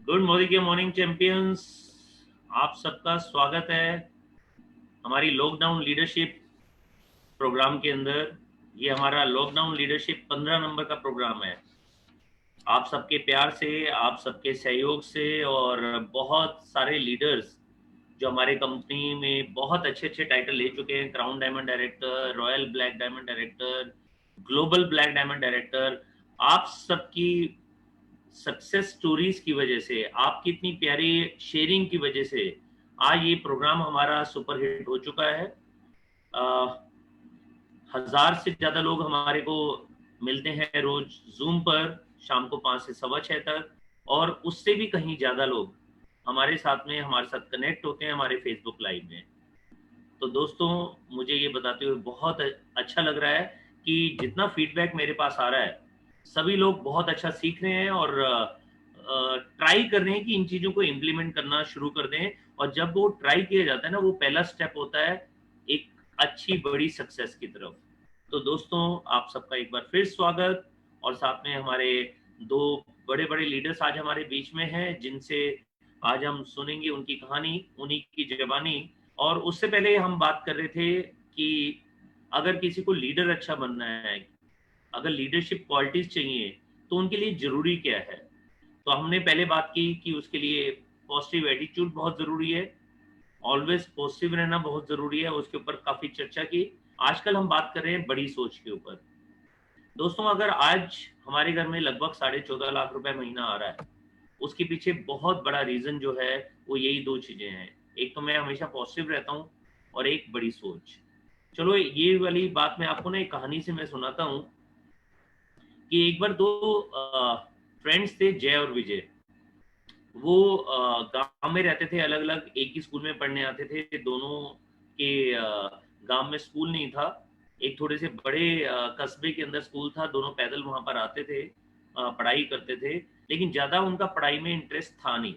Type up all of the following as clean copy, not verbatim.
Good morning के morning champions. आप सबका स्वागत है हमारी लॉकडाउन लीडरशिप प्रोग्राम के अंदर। ये हमारा लॉकडाउन लीडरशिप 15 नंबर का प्रोग्राम है। आप सबके प्यार से, आप सबके सहयोग से और बहुत सारे लीडर्स जो हमारे कंपनी में बहुत अच्छे अच्छे टाइटल ले चुके हैं, crown diamond director, royal black diamond director, global black diamond director, आप सबकी सक्सेस स्टोरीज की वजह से, आपकी इतनी प्यारी शेयरिंग की वजह से आज ये प्रोग्राम हमारा सुपर हिट हो चुका है। 1000 से ज्यादा लोग हमारे को मिलते हैं रोज जूम पर, शाम को 5 से सवा 6 तक, और उससे भी कहीं ज्यादा लोग हमारे साथ में हमारे साथ कनेक्ट होते हैं हमारे फेसबुक लाइव में। तो दोस्तों, मुझे ये बताते हुए बहुत अच्छा लग रहा है कि जितना फीडबैक मेरे पास आ रहा है, सभी लोग बहुत अच्छा सीख रहे हैं और ट्राई कर रहे हैं कि इन चीज़ों को इम्प्लीमेंट करना शुरू कर दें। और जब वो ट्राई किया जाता है ना, वो पहला स्टेप होता है एक अच्छी बड़ी सक्सेस की तरफ। तो दोस्तों, आप सबका एक बार फिर स्वागत। और साथ में हमारे दो बड़े बड़े लीडर्स आज हमारे बीच में हैं, जिनसे आज हम सुनेंगे उनकी कहानी, उन्हीं की ज़बानी। और उससे पहले हम बात कर रहे थे कि अगर किसी को लीडर अच्छा बनना है, अगर लीडरशिप क्वालिटीज चाहिए, तो उनके लिए जरूरी क्या है। तो हमने पहले बात की कि उसके लिए पॉजिटिव एटीट्यूड बहुत जरूरी है, ऑलवेज पॉजिटिव रहना बहुत जरूरी है, उसके ऊपर काफी चर्चा की। आजकल हम बात कर रहे हैं बड़ी सोच के ऊपर। दोस्तों, अगर आज हमारे घर में लगभग 14.5 लाख रुपए महीना आ रहा है, उसके पीछे बहुत बड़ा रीजन जो है वो यही दो चीजें हैं। एक तो मैं हमेशा पॉजिटिव रहता हूँ, और एक बड़ी सोच। चलो, ये वाली बात मैं आपको ना एक कहानी से मैं सुनाता हूँ कि एक बार दो फ्रेंड्स थे, जय और विजय। वो गांव में रहते थे, अलग अलग एक ही स्कूल में पढ़ने आते थे दोनों के। गांव में स्कूल नहीं था, एक थोड़े से बड़े कस्बे के अंदर स्कूल था। दोनों पैदल वहां पर आते थे, पढ़ाई करते थे, लेकिन ज्यादा उनका पढ़ाई में इंटरेस्ट था नहीं,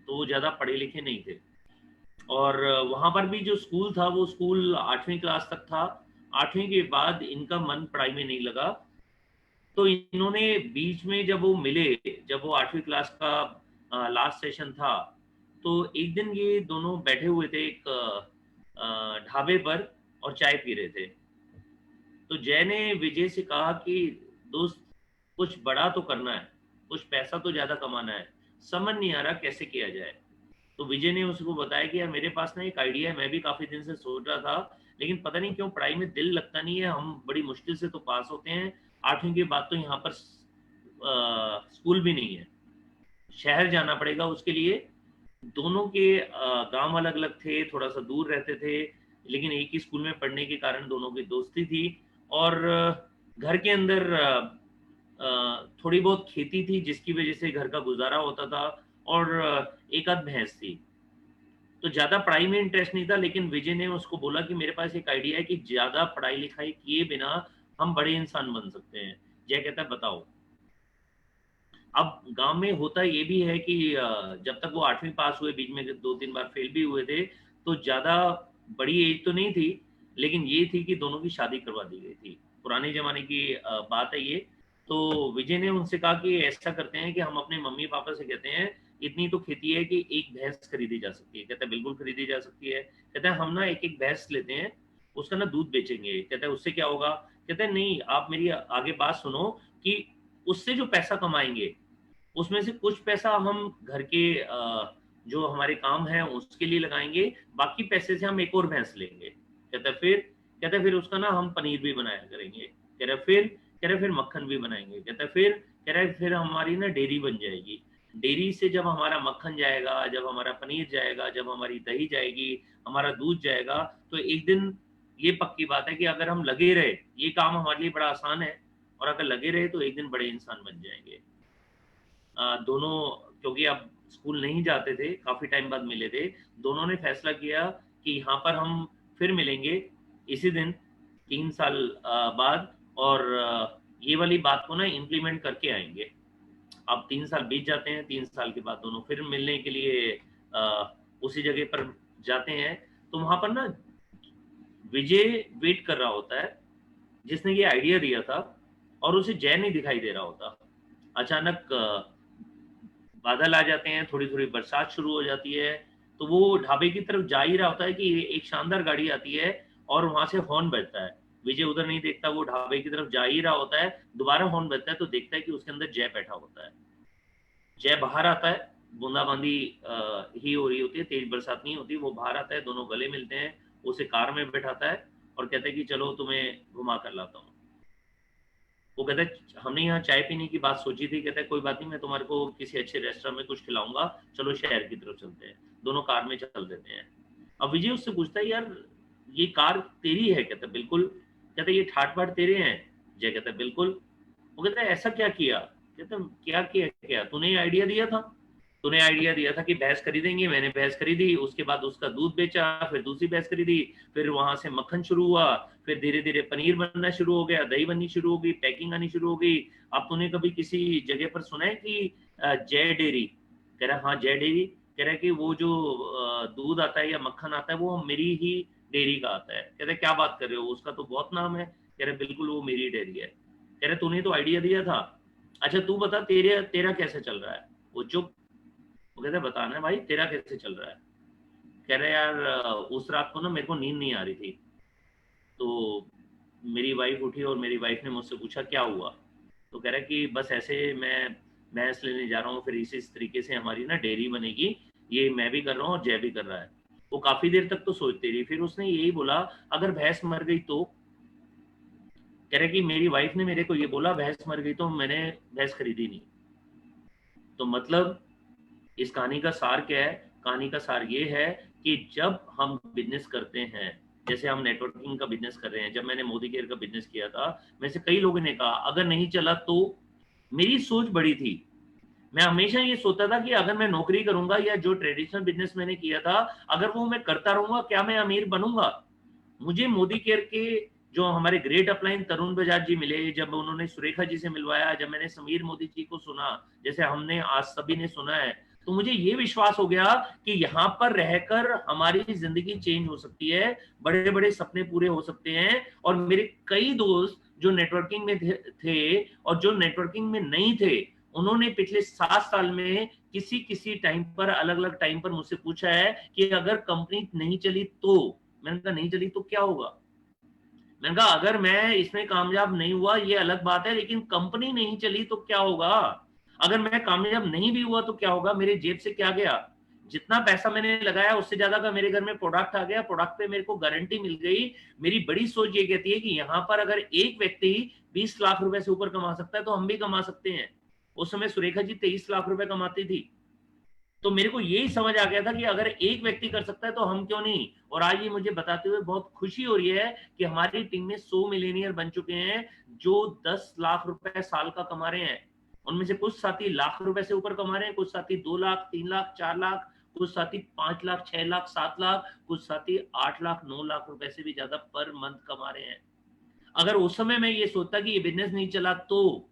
तो वो ज्यादा पढ़े लिखे नहीं थे। और वहां पर भी जो स्कूल था, वो स्कूल 8वीं क्लास तक था। 8वीं के बाद इनका मन पढ़ाई में नहीं लगा। तो इन्होंने बीच में जब वो मिले, जब वो 8वीं क्लास का लास्ट सेशन था, तो एक दिन ये दोनों बैठे हुए थे एक ढाबे पर और चाय पी रहे थे। तो जय ने विजय से कहा कि दोस्त, कुछ बड़ा तो करना है, कुछ पैसा तो ज्यादा कमाना है, समझ नहीं आ रहा कैसे किया जाए। तो विजय ने उसको बताया कि यार, मेरे पास ना एक आइडिया है, मैं भी काफी दिन से सोच रहा था, लेकिन पता नहीं क्यों पढ़ाई में दिल लगता नहीं है, हम बड़ी मुश्किल से तो पास होते हैं। 8वीं के बाद तो यहाँ पर स्कूल भी नहीं है, शहर जाना पड़ेगा उसके लिए। दोनों के गांव अलग अलग थे, थोड़ा सा दूर रहते थे, लेकिन एक ही स्कूल में पढ़ने के कारण दोनों की दोस्ती थी। और घर के अंदर थोड़ी बहुत खेती थी, जिसकी वजह से घर का गुजारा होता था। और एक आध भैंस थी। तो ज्यादा पढ़ाई में इंटरेस्ट नहीं था, लेकिन विजय ने उसको बोला कि मेरे पास एक आइडिया है कि ज्यादा पढ़ाई लिखाई किए बिना हम बड़े इंसान बन सकते हैं। जय कहता है, बताओ। अब गांव में होता ये भी है कि जब तक वो 8वीं पास हुए, बीच में 2-3 बार फेल भी हुए थे, तो ज्यादा बड़ी एज तो नहीं थी, लेकिन ये थी कि दोनों की शादी करवा दी गई थी। पुराने जमाने की बात है ये। तो विजय ने उनसे कहा कि ऐसा करते हैं कि हम अपने मम्मी पापा से कहते हैं, इतनी तो खेती है कि एक भैंस खरीदी जा सकती है। कहते हैं बिल्कुल खरीदी जा सकती है। कहते हैं हम ना एक एक भैंस लेते हैं, उसका ना दूध बेचेंगे। कहते हैं उससे क्या होगा। कहते हैं नहीं, आप मेरी आगे बात सुनो, कि उससे जो पैसा कमाएंगे, उसमें से कुछ पैसा हम घर के जो हमारे काम है उसके लिए लगाएंगे, बाकी पैसे से हम एक और भैंस लेंगे। कहता है फिर उसका ना हम पनीर भी बनाया करेंगे। कह रहे फिर मक्खन भी बनाएंगे। कह रहे फिर हमारी ना डेयरी बन जाएगी। डेयरी से जब हमारा मक्खन जाएगा, जब हमारा पनीर जाएगा, जब हमारी दही जाएगी, हमारा दूध जाएगा, तो एक दिन ये पक्की बात है कि अगर हम लगे रहे, ये काम हमारे लिए बड़ा आसान है, और अगर लगे रहे तो एक दिन बड़े इंसान बन जाएंगे। दोनों, क्योंकि अब स्कूल नहीं जाते थे, काफी टाइम बाद मिले थे, दोनों ने फैसला किया कि यहाँ पर हम फिर मिलेंगे इसी दिन 3 साल बाद, और ये वाली बात को ना इम्प्लीमेंट करके आएंगे। अब 3 साल बीत जाते हैं, 3 साल के बाद दोनों फिर मिलने के लिए उसी जगह पर जाते हैं। तो वहां पर ना विजय वेट कर रहा होता है, जिसने ये आइडिया दिया था, और उसे जय नहीं दिखाई दे रहा होता। अचानक बादल आ जाते हैं, थोड़ी थोड़ी बरसात शुरू हो जाती है, तो वो ढाबे की तरफ जा ही रहा होता है कि एक शानदार गाड़ी आती है और वहां से हॉर्न बजता है। विजय उधर नहीं देखता, वो ढाबे की तरफ जा ही रहा होता है, दोबारा हॉर्न बजता है तो देखता है कि उसके अंदर जय बैठा होता है। जय बाहर आता है, बूंदाबांदी ही हो रही होती है, तेज बरसात नहीं होती, वो बाहर आता है, दोनों गले मिलते हैं, उसे कार में बैठाता है और कहते हैं कि चलो तुम्हें घुमा कर लाता हूँ। वो कहता है हमने यहाँ चाय पीने की बात सोची थी, कहता है कोई बात नहीं, मैं तुम्हारे को किसी अच्छे रेस्टोरेंट में कुछ खिलाऊंगा, चलो शहर की तरफ चलते हैं। दोनों कार में चल देते हैं। अब विजय उससे पूछता है यार ये कार तेरी है? कहता है बिल्कुल। कहता है ये ठाट बाट तेरे हैं? जय कहता है बिल्कुल। वो कहता है ऐसा क्या किया? कहता है क्या किया? क्या तूने आइडिया दिया था? तूने आइडिया दिया था कि भैंस खरीदेंगे, मैंने भैंस खरीदी, उसके बाद उसका दूध बेचा, फिर दूसरी भैंस खरीदी, फिर वहां से मक्खन शुरू हुआ, फिर धीरे धीरे पनीर बनना शुरू हो गया, दही बननी शुरू हो गई, पैकिंग आनी शुरू हो गई। अब तूने कभी किसी जगह पर सुना है कि जय डेयरी? कह रहा हाँ जय डेयरी। कह रहा है कि वो जो दूध आता है या मक्खन आता है वो मेरी ही डेयरी का आता है। कह रहे क्या बात कर रहे हो, उसका तो बहुत नाम है। कह रहे बिल्कुल वो मेरी डेयरी है। कह रहे तूने तो आइडिया दिया था, अच्छा तू बता तेरा कैसे चल रहा है? वो चुप। वो कहते बताना है भाई तेरा कैसे चल रहा है। कह रहे यार उस रात को ना मेरे को नींद नहीं आ रही थी, तो मेरी वाइफ उठी और मेरी वाइफ ने मुझसे पूछा क्या हुआ। तो कह रहा कि बस ऐसे मैं भैंस लेने जा रहा हूँ, फिर इसी तरीके से हमारी ना डेयरी बनेगी, ये मैं भी कर रहा हूँ और जय भी कर रहा है। वो काफी देर तक तो सोचती रही, फिर उसने यही बोला अगर भैंस मर गई तो? कह रहे कि मेरी वाइफ ने मेरे को ये बोला भैंस मर गई तो मैंने भैंस खरीदी नहीं। तो मतलब इस कहानी का सार क्या है? कहानी का सार ये है कि जब हम बिजनेस करते हैं, जैसे हम नेटवर्किंग का बिजनेस कर रहे हैं, जब मैंने मोदी केयर का बिजनेस किया था, में से कई लोगों ने कहा अगर नहीं चला तो। मेरी सोच बड़ी थी, मैं हमेशा ये सोचता था कि अगर मैं नौकरी करूंगा या जो ट्रेडिशनल बिजनेस मैंने किया था, अगर वो मैं करता रहूंगा क्या मैं अमीर बनूंगा? मुझे मोदी केयर के जो हमारे ग्रेट अपलाइन तरुण बजाज जी मिले, जब उन्होंने सुरेखा जी से मिलवाया, जब मैंने समीर मोदी जी को सुना, जैसे हमने आज सभी ने सुना है, तो मुझे ये विश्वास हो गया कि यहाँ पर रहकर हमारी जिंदगी चेंज हो सकती है, बड़े बड़े सपने पूरे हो सकते हैं। और मेरे कई दोस्त जो नेटवर्किंग में थे और जो नेटवर्किंग में नहीं थे, उन्होंने पिछले 7 साल में किसी किसी टाइम पर, अलग अलग टाइम पर मुझसे पूछा है कि अगर कंपनी नहीं चली तो? मैंने कहा नहीं चली तो क्या होगा? मैंने कहा अगर मैं इसमें कामयाब नहीं हुआ ये अलग बात है, लेकिन कंपनी नहीं चली तो क्या होगा? अगर मैं कामयाब नहीं भी हुआ तो क्या होगा? मेरे जेब से क्या गया? जितना पैसा मैंने लगाया उससे ज्यादा का मेरे घर में प्रोडक्ट आ गया, प्रोडक्ट पे मेरे को गारंटी मिल गई। मेरी बड़ी सोच ये कहती है कि यहाँ पर अगर एक व्यक्ति 20 लाख रुपए से ऊपर कमा सकता है तो हम भी कमा सकते हैं। उस समय सुरेखा जी 23 लाख रुपए कमाती थी। तो मेरे को यही समझ आ गया था कि अगर एक व्यक्ति कर सकता है तो हम क्यों नहीं। और आज ये मुझे बताते हुए बहुत खुशी हो रही है कि हमारी टीम में 100 मिलेनियर बन चुके हैं जो 10 लाख रुपए साल का कमा रहे हैं। उनमें से कुछ साथी लाख रुपए से ऊपर कमा रहे हैं, कुछ साथी 2 लाख, 3 लाख, 4 लाख, कुछ साथी 5 लाख, 6 लाख, 7 लाख, कुछ साथी 8 लाख, 9 लाख रुपए से भी ज्यादा पर मंथ कमा रहे हैं। अगर उस समय मैं ये सोचता कि ये बिजनेस नहीं चला तो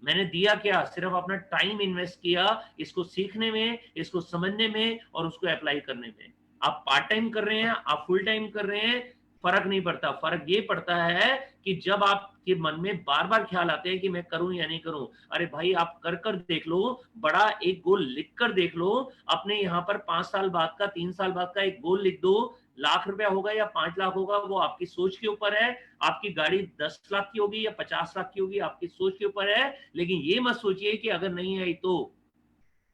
मैंने दिया क्या? सिर्फ अपना टाइम इन्वेस्ट किया इसको सीखने में, इसको समझने में और उसको अप्लाई करने में। आप पार्ट टाइम कर रहे हैं, आप फुल टाइम कर रहे हैं, फर्क नहीं पड़ता। फर्क ये पड़ता है कि जब आपके मन में बार बार ख्याल आते हैं कि मैं करूं या नहीं करूं, अरे भाई आप कर कर देख लो, बड़ा एक गोल लिख कर देख लो। अपने यहाँ पर 5 साल बाद का, 3 साल बाद का एक गोल लिख दो। लाख रुपया होगा या 5 लाख होगा वो आपकी सोच के ऊपर है। आपकी गाड़ी 10 लाख की होगी या 50 लाख की होगी आपकी सोच के ऊपर है। लेकिन ये मत सोचिए कि अगर नहीं आई तो।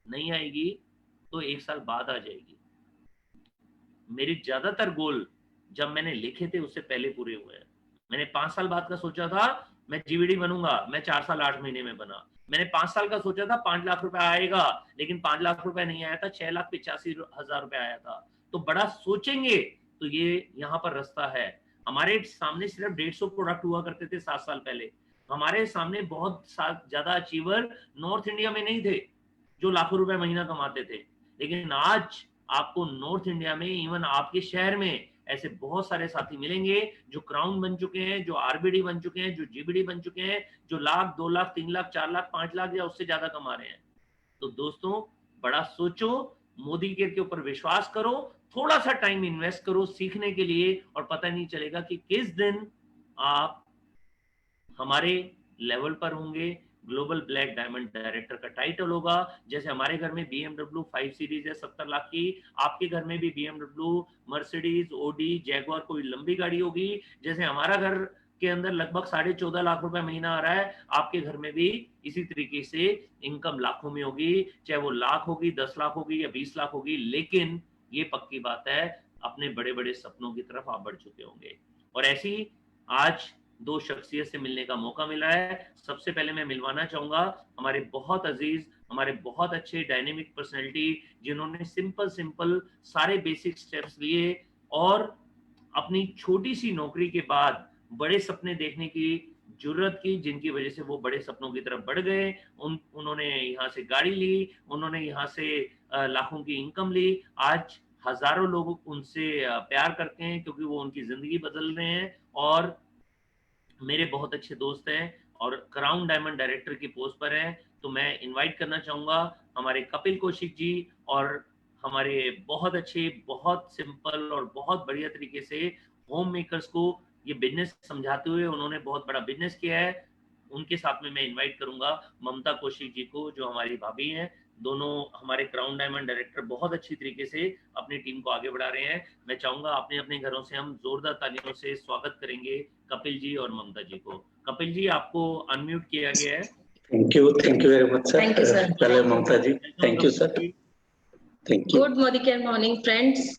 नहीं आएगी तो 1 साल बाद आ जाएगी। मेरे ज्यादातर गोल जब मैंने लिखे थे उससे पहले पूरे हुए हैं। मैंने 5 साल बाद का सोचा था मैं जीवीडी बनूंगा, मैं 4 साल 8 महीने में बना। मैंने 5 साल का सोचा था 5 लाख रुपए आएगा, लेकिन 5 लाख रुपए नहीं आया था, 6,85,000 रुपए आया था। तो बड़ा सोचेंगे तो ये यहाँ पर रास्ता है। हमारे सामने सिर्फ 150 प्रोडक्ट हुआ करते थे 7 साल पहले। हमारे सामने बहुत ज्यादा अचीवर नॉर्थ इंडिया में नहीं थे जो लाखों रुपए महीना कमाते थे। लेकिन आज आपको नॉर्थ इंडिया में, इवन आपके शहर में ऐसे बहुत सारे साथी मिलेंगे जो क्राउन बन चुके हैं, जो आरबीडी बन चुके हैं, जो जीबीडी बन चुके हैं, जो लाख, 2 लाख, 3 लाख, 4 लाख, 5 लाख या उससे ज्यादा कमा रहे हैं। तो दोस्तों बड़ा सोचो, मोदी केयर के ऊपर विश्वास करो, थोड़ा सा टाइम इन्वेस्ट करो सीखने के लिए, और पता नहीं चलेगा कि किस दिन आप हमारे लेवल पर होंगे, ग्लोबल ब्लैक डायमंड डायरेक्टर का टाइटल होगा। जैसे हमारे घर में BMW 5 सीरीज है 70 लाख की, आपके घर में भी BMW, मर्सिडीज, ओडी, जैगुआर कोई लंबी गाड़ी होगी। जैसे हमारा घर के अंदर लगभग 14.5 लाख रुपए महीना आ रहा है, आपके घर में भी इसी तरीके से इनकम लाखों में होगी, चाहे वो लाख होगी, 10 लाख होगी या 20 लाख होगी। लेकिन ये पक्की बात है, अपने बड़े बड़े सपनों की तरफ आप बढ़ चुके होंगे। और ऐसी आज दो शख्सियत से मिलने का मौका मिला है। सबसे पहले मैं मिलवाना चाहूंगा हमारे बहुत अजीज, हमारे बहुत अच्छे डायनेमिक पर्सनैलिटी, जिन्होंने सिंपल सारे बेसिक स्टेप्स लिए और अपनी छोटी सी नौकरी के बाद बड़े सपने देखने की जरूरत की, जिनकी वजह से वो बड़े सपनों की तरफ बढ़ गए। उन्होंने यहाँ से गाड़ी ली, उन्होंने यहाँ से लाखों की इनकम ली। आज हजारों लोग उनसे प्यार करते हैं क्योंकि वो उनकी जिंदगी बदल रहे हैं। और मेरे बहुत अच्छे दोस्त हैं और क्राउन डायमंड डायरेक्टर की पोस्ट पर हैं। तो मैं इनवाइट करना चाहूंगा हमारे कपिल कौशिक जी, और हमारे बहुत अच्छे, बहुत सिंपल और बहुत बढ़िया तरीके से होम मेकर्स को ये बिजनेस समझाते हुए उन्होंने बहुत बड़ा बिजनेस किया है। उनके साथ में मैं इनवाइट करूंगा ममता कौशिक जी को, जो हमारी भाभी हैं। दोनों हमारे क्राउन डायमंड डायरेक्टर बहुत अच्छी तरीके से अपनी टीम को आगे बढ़ा रहे हैं। मैं चाहूंगा अपने अपने घरों से हम जोरदार तालियों से स्वागत करेंगे कपिल जी और ममता जी को। कपिल जी, आपको अनम्यूट किया गया है। Thank you very much sir. पहले Mamata ji, thank you sir. Thank you. Good morning friends,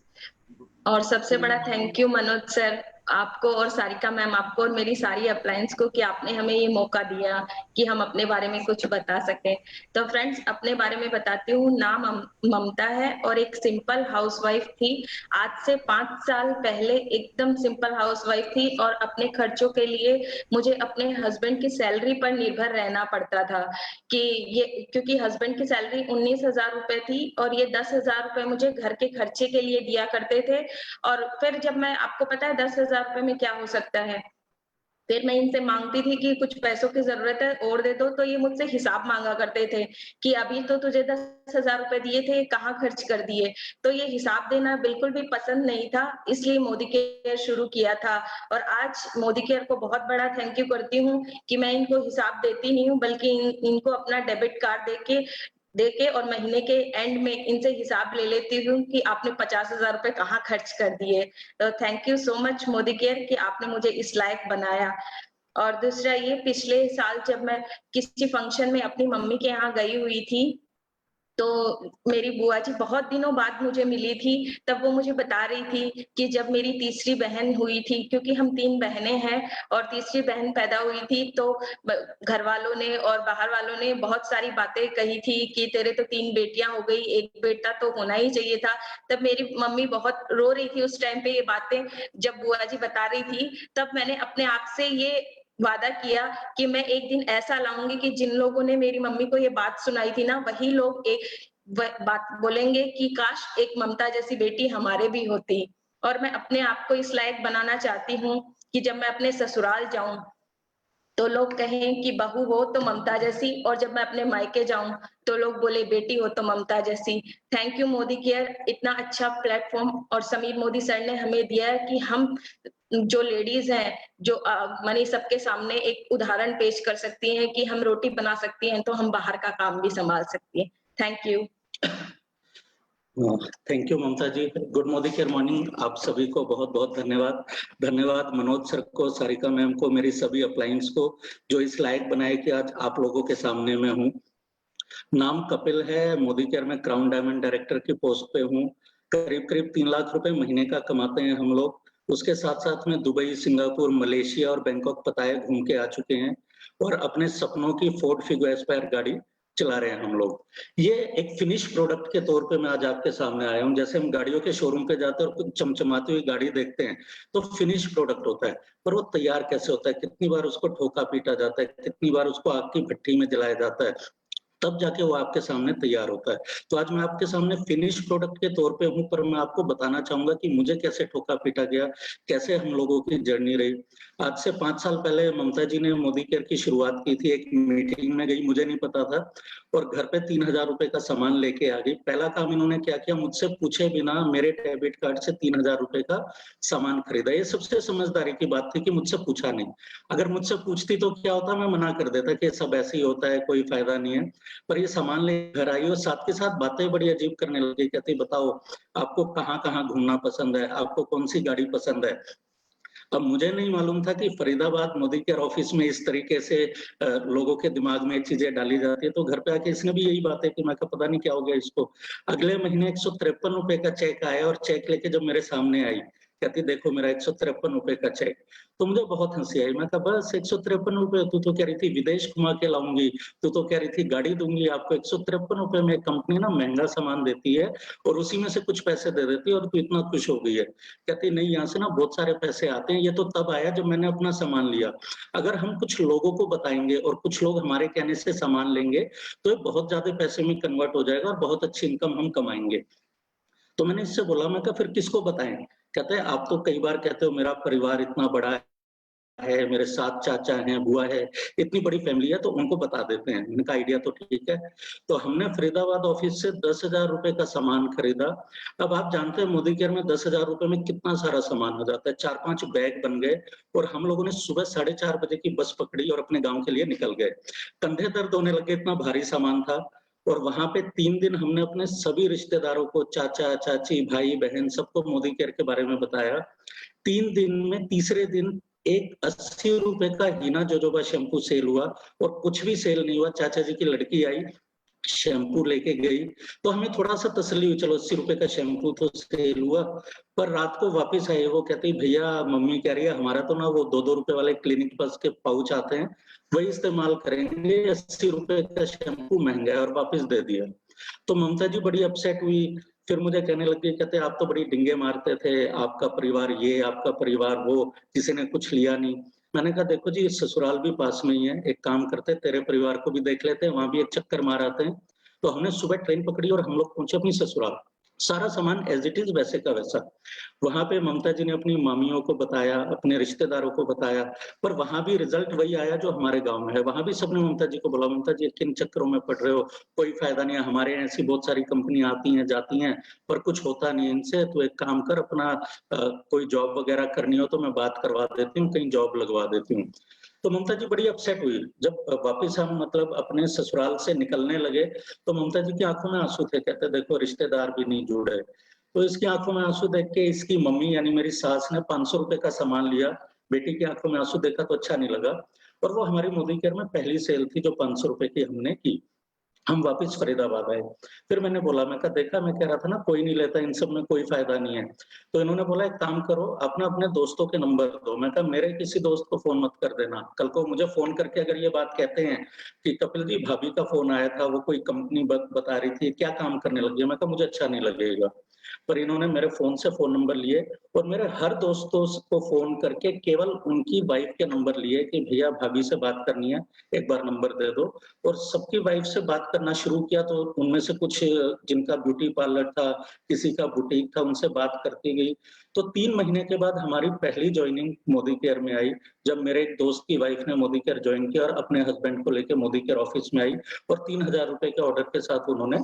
और सबसे बड़ा थैंक यू मनोज सर आपको और सारिका मैम आपको और मेरी सारी अप्लायंस को कि आपने हमें ये मौका दिया कि हम अपने बारे में कुछ बता सकें। तो फ्रेंड्स, अपने बारे में बताती हूँ। नाम ममता है और एक सिंपल हाउसवाइफ थी। आज से 5 साल पहले एकदम सिंपल हाउसवाइफ थी और अपने खर्चों के लिए मुझे अपने हस्बैंड की सैलरी पर निर्भर रहना पड़ता था कि ये, क्योंकि हस्बैंड की सैलरी 19,000 रुपए थी और ये 10,000 रुपए मुझे घर के खर्चे के लिए दिया करते थे। और फिर जब मैं, आपको पता है 10,000 रुपए में क्या हो सकता है, फिर मैं इनसे मांगती थी कि कुछ पैसों की जरूरत है और दे दो, तो ये मुझसे हिसाब मांगा करते थे कि अभी तो तुझे 10,000 रुपए दिए थे, कहाँ खर्च कर दिए। तो ये हिसाब देना बिल्कुल भी पसंद नहीं था, इसलिए मोदी केयर शुरू किया था। और आज मोदी केयर को बहुत बड़ा थैंक यू करती हूँ कि मैं इनको हिसाब देती नहीं हूँ, बल्कि इनको अपना डेबिट कार्ड देके और महीने के एंड में इनसे हिसाब ले लेती हूँ कि आपने 50,000 रुपए कहाँ खर्च कर दिए। तो thank you so much Modi care कि आपने मुझे इस लायक बनाया। और दूसरा ये, पिछले साल जब मैं किसी फंक्शन में अपनी मम्मी के यहाँ गई हुई थी, तो मेरी बुआ जी बहुत दिनों बाद मुझे मिली थी। तब वो मुझे बता रही थी कि जब मेरी तीसरी बहन हुई थी, क्योंकि हम 3 बहनें हैं, और तीसरी बहन पैदा हुई थी, तो घर वालों ने और बाहर वालों ने बहुत सारी बातें कही थी कि तेरे तो 3 बेटियां हो गई, एक बेटा तो होना ही चाहिए था। तब मेरी मम्मी बहुत रो रही थी उस टाइम पे ये बातें जब बुआ जी बता रही थी। तब मैंने अपने आप से ये वादा किया कि मैं एक दिन ऐसा लाऊंगी कि जिन लोगों ने मेरी मम्मी को ये बात सुनाई थी ना, वही लोग एक बात बोलेंगे कि काश एक ममता जैसी बेटी हमारे भी होती। और मैं अपने आप को इस लायक बनाना चाहती हूँ कि जब मैं अपने ससुराल जाऊं तो लोग कहें कि बहू हो तो ममता जैसी, और जब मैं अपने मायके जाऊं तो लोग बोले बेटी हो तो ममता जैसी। थैंक यू मोदी केयर, इतना अच्छा प्लेटफॉर्म और समीर मोदी सर ने हमें दिया है कि हम जो लेडीज हैं, जो मानी सबके सामने एक उदाहरण पेश कर सकती हैं कि हम रोटी बना सकती हैं तो हम बाहर का काम भी संभाल सकती हैं। Thank you. Thank you Mamta ji. Good Modi care morning आप सभी को बहुत बहुत धन्यवाद। धन्यवाद मनोज सर को, सारिका मैम को, मेरी सभी अप्लायंस को जो इस लायक बनाए कि आज आप लोगों के सामने में हूँ। नाम कपिल है, मोदी केयर में क्राउन डायमंड डायरेक्टर की पोस्ट पे हूँ। करीब 3 लाख रुपए महीने का कमाते हैं हम लोग। उसके साथ साथ में दुबई, सिंगापुर, मलेशिया और बैंकॉक पताए घूम के आ चुके हैं और अपने सपनों की फोर्ड फिगो एस्पायर गाड़ी चला रहे हैं हम लोग। ये एक फिनिश प्रोडक्ट के तौर पे मैं आज आपके सामने आया हूँ। जैसे हम गाड़ियों के शोरूम पे जाते हैं और कुछ चमचमाती हुई गाड़ी देखते हैं तो फिनिश प्रोडक्ट होता है, पर वो तैयार कैसे होता है, कितनी बार उसको ठोका पीटा जाता है, कितनी बार उसको आग की भट्टी में जलाया जाता है, तब जाके वो आपके सामने तैयार होता है। तो आज मैं आपके सामने फिनिश प्रोडक्ट के तौर पे हूँ, पर मैं आपको बताना चाहूँगा कि मुझे कैसे ठोका-पीटा गया, कैसे हम लोगों की जर्नी रही। आज से 5 साल पहले ममता जी ने मोदी केयर की शुरुआत की थी, एक मीटिंग में गई, मुझे नहीं पता था और घर पे 3000 रुपए का सामान लेके आ गई। पहला काम इन्होंने क्या किया, मुझसे पूछे बिना मेरे डेबिट कार्ड से 3000 रुपए का सामान खरीदा। ये सबसे समझदारी की बात थी कि मुझसे पूछा नहीं। अगर मुझसे पूछती तो क्या होता, मैं मना कर देता कि सब ऐसे ही होता है, कोई फ़ायदा नहीं है। पर ये सामान लेकर घर आई और साथ के साथ बातें बड़ी अजीब करने लगी। कहती बताओ आपको कहाँ-कहाँ घूमना पसंद है? आपको कौन-सी गाड़ी पसंद है? अब मुझे नहीं मालूम था कि फरीदाबाद मोदी केयर ऑफिस में इस तरीके से लोगों के दिमाग में चीज़ें डाली जाती है। तो घर पे आके इसने भी यही बातें की। मैं कहा पता नहीं क्या हो गया इसको। अगले महीने ₹153 का चेक आया और चेक लेके जब मेरे सामने आई, कहती देखो मेरा ₹153 का चेक। तो मुझे बहुत हँसी आई। मैं कहा बस ₹153, तू तो कह रही थी विदेश घुमा के लाऊँगी, तू तो कह रही थी गाड़ी दूँगी आपको। ₹153 में कंपनी ना महँगा सामान देती है और उसी में से कुछ पैसे दे देती है और तू इतना खुश हो गई है। कहती नहीं, यहाँ से ना बहुत सारे पैसे आते हैं, ये तो तब आया जब मैंने अपना सामान लिया। अगर हम कुछ लोगों को बताएँगे और कुछ लोग हमारे कहने से सामान लेंगे, तो ये बहुत ज़्यादा पैसे में कन्वर्ट हो जाएगा और बहुत अच्छी इनकम हम कमाएँगे। तो मैंने इससे बोला, मैं कहा फिर किसको बताएँ? कहते हैं आप तो कई बार कहते हो मेरा परिवार इतना बड़ा है, मेरे 7 चाचा हैं, बुआ है, इतनी बड़ी फैमिली है तो उनको बता देते हैं। मैंने कहा आइडिया तो ठीक है। तो हमने फरीदाबाद ऑफिस से ₹10,000 का सामान खरीदा। अब आप जानते हैं मोदी केयर में ₹10,000 में कितना सारा सामान हो जाता है। 4-5 बैग बन गए और हम लोगों ने सुबह 4:30 बजे की बस पकड़ी और अपने गाँव के लिए निकल गए। कंधे दर्द होने लगे, इतना भारी सामान था और वहाँ पे 3 दिन हमने अपने सभी रिश्तेदारों को, चाचा-चाची, भाई-बहन सबको मोदी केयर के बारे में बताया। 3 दिन में तीसरे दिन एक ₹80 का हीना जोजोबा शैम्पू सेल हुआ और कुछ भी सेल नहीं हुआ। चाचा जी की लड़की आई, शैम्पू लेके गई, तो हमें थोड़ा-सा तसल्ली हुई, चलो ₹80 का शैम्पू तो सेल हुआ। पर रात को वापस आई, वो कहती भैया मम्मी कह रही है हमारा तो ना वो ₹2-2 वाले क्लिनिक प्लस के पाउच आते हैं, वही इस्तेमाल करेंगे, ₹80 का शैम्पू महँगा है और वापस दे दिया। तो ममता जी बड़ी अपसेट हुई, फिर मुझे कहने लगी, कहते आप तो बड़ी डिंगे मारते थे, आपका परिवार ये, आपका परिवार वो, किसी ने कुछ लिया नहीं। मैंने कहा देखो जी ससुराल भी पास में ही है, एक काम करते हैं तेरे परिवार को भी देख लेते हैं, वहाँ भी एक चक्कर मार आते हैं। तो हमने सुबह ट्रेन पकड़ी और हम लोग पहुँचे अपनी ससुराल। सारा सामान एज़ इट इज़ वैसे का वैसा। वहाँ पे ममता जी ने अपनी मामियों को बताया, अपने रिश्तेदारों को बताया, पर वहाँ भी रिज़ल्ट वही आया जो हमारे गाँव में है। वहाँ भी सबने ममता जी को बोला, "ममता जी किन चक्करों में पड़ रहे हो? कोई फ़ायदा नहीं है, हमारे यहाँ ऐसी बहुत सारी कंपनियाँ आती हैं, जाती हैं, पर कुछ होता नहीं है इनसे। तू एक काम कर अपना कोई जॉब वग़ैरह करनी हो तो मैं बात करवा देती हूँ, कहीं जॉब लगवा देती हूँ।" तो ममता जी बड़ी अपसेट हुई। जब वापिस हम मतलब अपने ससुराल से निकलने लगे, तो ममता जी की आँखों में आँसू थे। कहते देखो रिश्तेदार भी नहीं जुड़े। तो इसकी आँखों में आँसू देख के इसकी मम्मी यानी मेरी सास ने ₹500 का सामान लिया। बेटी की आँखों में आँसू देखा तो अच्छा नहीं लगा और वो हमारी मोदी केयर में पहली सेल थी जो ₹500 की हमने की। हम वापस फरीदाबाद आए। फिर मैंने बोला, मैं कहा देखा मैं कह रहा था ना कोई नहीं लेता, इन सब में कोई फ़ायदा नहीं है। तो इन्होंने बोला एक काम करो, आप ना अपने दोस्तों के नंबर दो। मैं कहा मेरे किसी दोस्त को फ़ोन मत कर देना। कल को मुझे फ़ोन करके अगर ये बात कहते हैं कि कपिल जी भाभी का फ़ोन आया था, वो कोई कंपनी बता रही थी, क्या काम करने लगी है? मैं कहा मुझे अच्छा नहीं लगेगा। पर इन्होंने मेरे फ़ोन से फ़ोन नंबर लिए और मेरे हर दोस्तों को फ़ोन करके केवल उनकी वाइफ़ के नंबर लिए कि भैया भाभी से बात करनी है, एक बार नंबर दे दो। और सबकी वाइफ से बात करना शुरू किया तो उनमें से कुछ जिनका ब्यूटी पार्लर था, किसी का बुटीक था, उनसे बात करती गई। तो 3 महीने के बाद हमारी पहली जॉइनिंग मोदी केयर में आई, जब मेरे एक दोस्त की वाइफ ने मोदी केयर जॉइन किया और अपने हस्बैंड को लेके मोदी केयर ऑफिस में आई और ₹3000 के ऑर्डर के साथ उन्होंने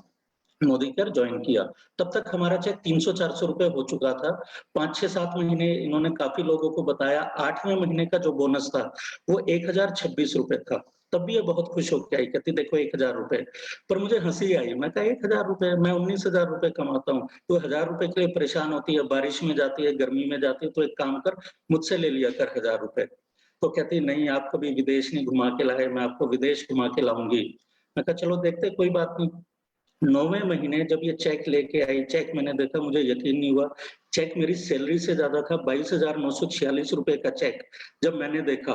मोदी केयर जॉइन किया। तब तक हमारा चेक ₹300-400 हो चुका था। 5, 6, 7 महीने इन्होंने काफ़ी लोगों को बताया। 8वें महीने का जो बोनस था, वो ₹1026 था। तब भी ये बहुत खुश होके आई, कहती देखो ₹1000। पर मुझे हँसी आई, मैं कहा ₹1000 मैं ₹19,000 कमाता हूँ, तू ₹1000 के लिए परेशान होती है, बारिश में जाती है, गर्मी में जाती है, तो एक काम कर मुझसे ले लिया कर ₹1000। तो कहती नहीं आप कभी विदेश नहीं घुमा के लाए, मैं आपको विदेश घुमा के लाऊँगी। मैं कहा चलो देखते हैं कोई बात नहीं। 9वें महीने जब ये चेक लेके आई, चेक मैंने देखा मुझे यकीन नहीं हुआ। चेक मेरी सैलरी से ज़्यादा था, ₹22,946 का चेक जब मैंने देखा,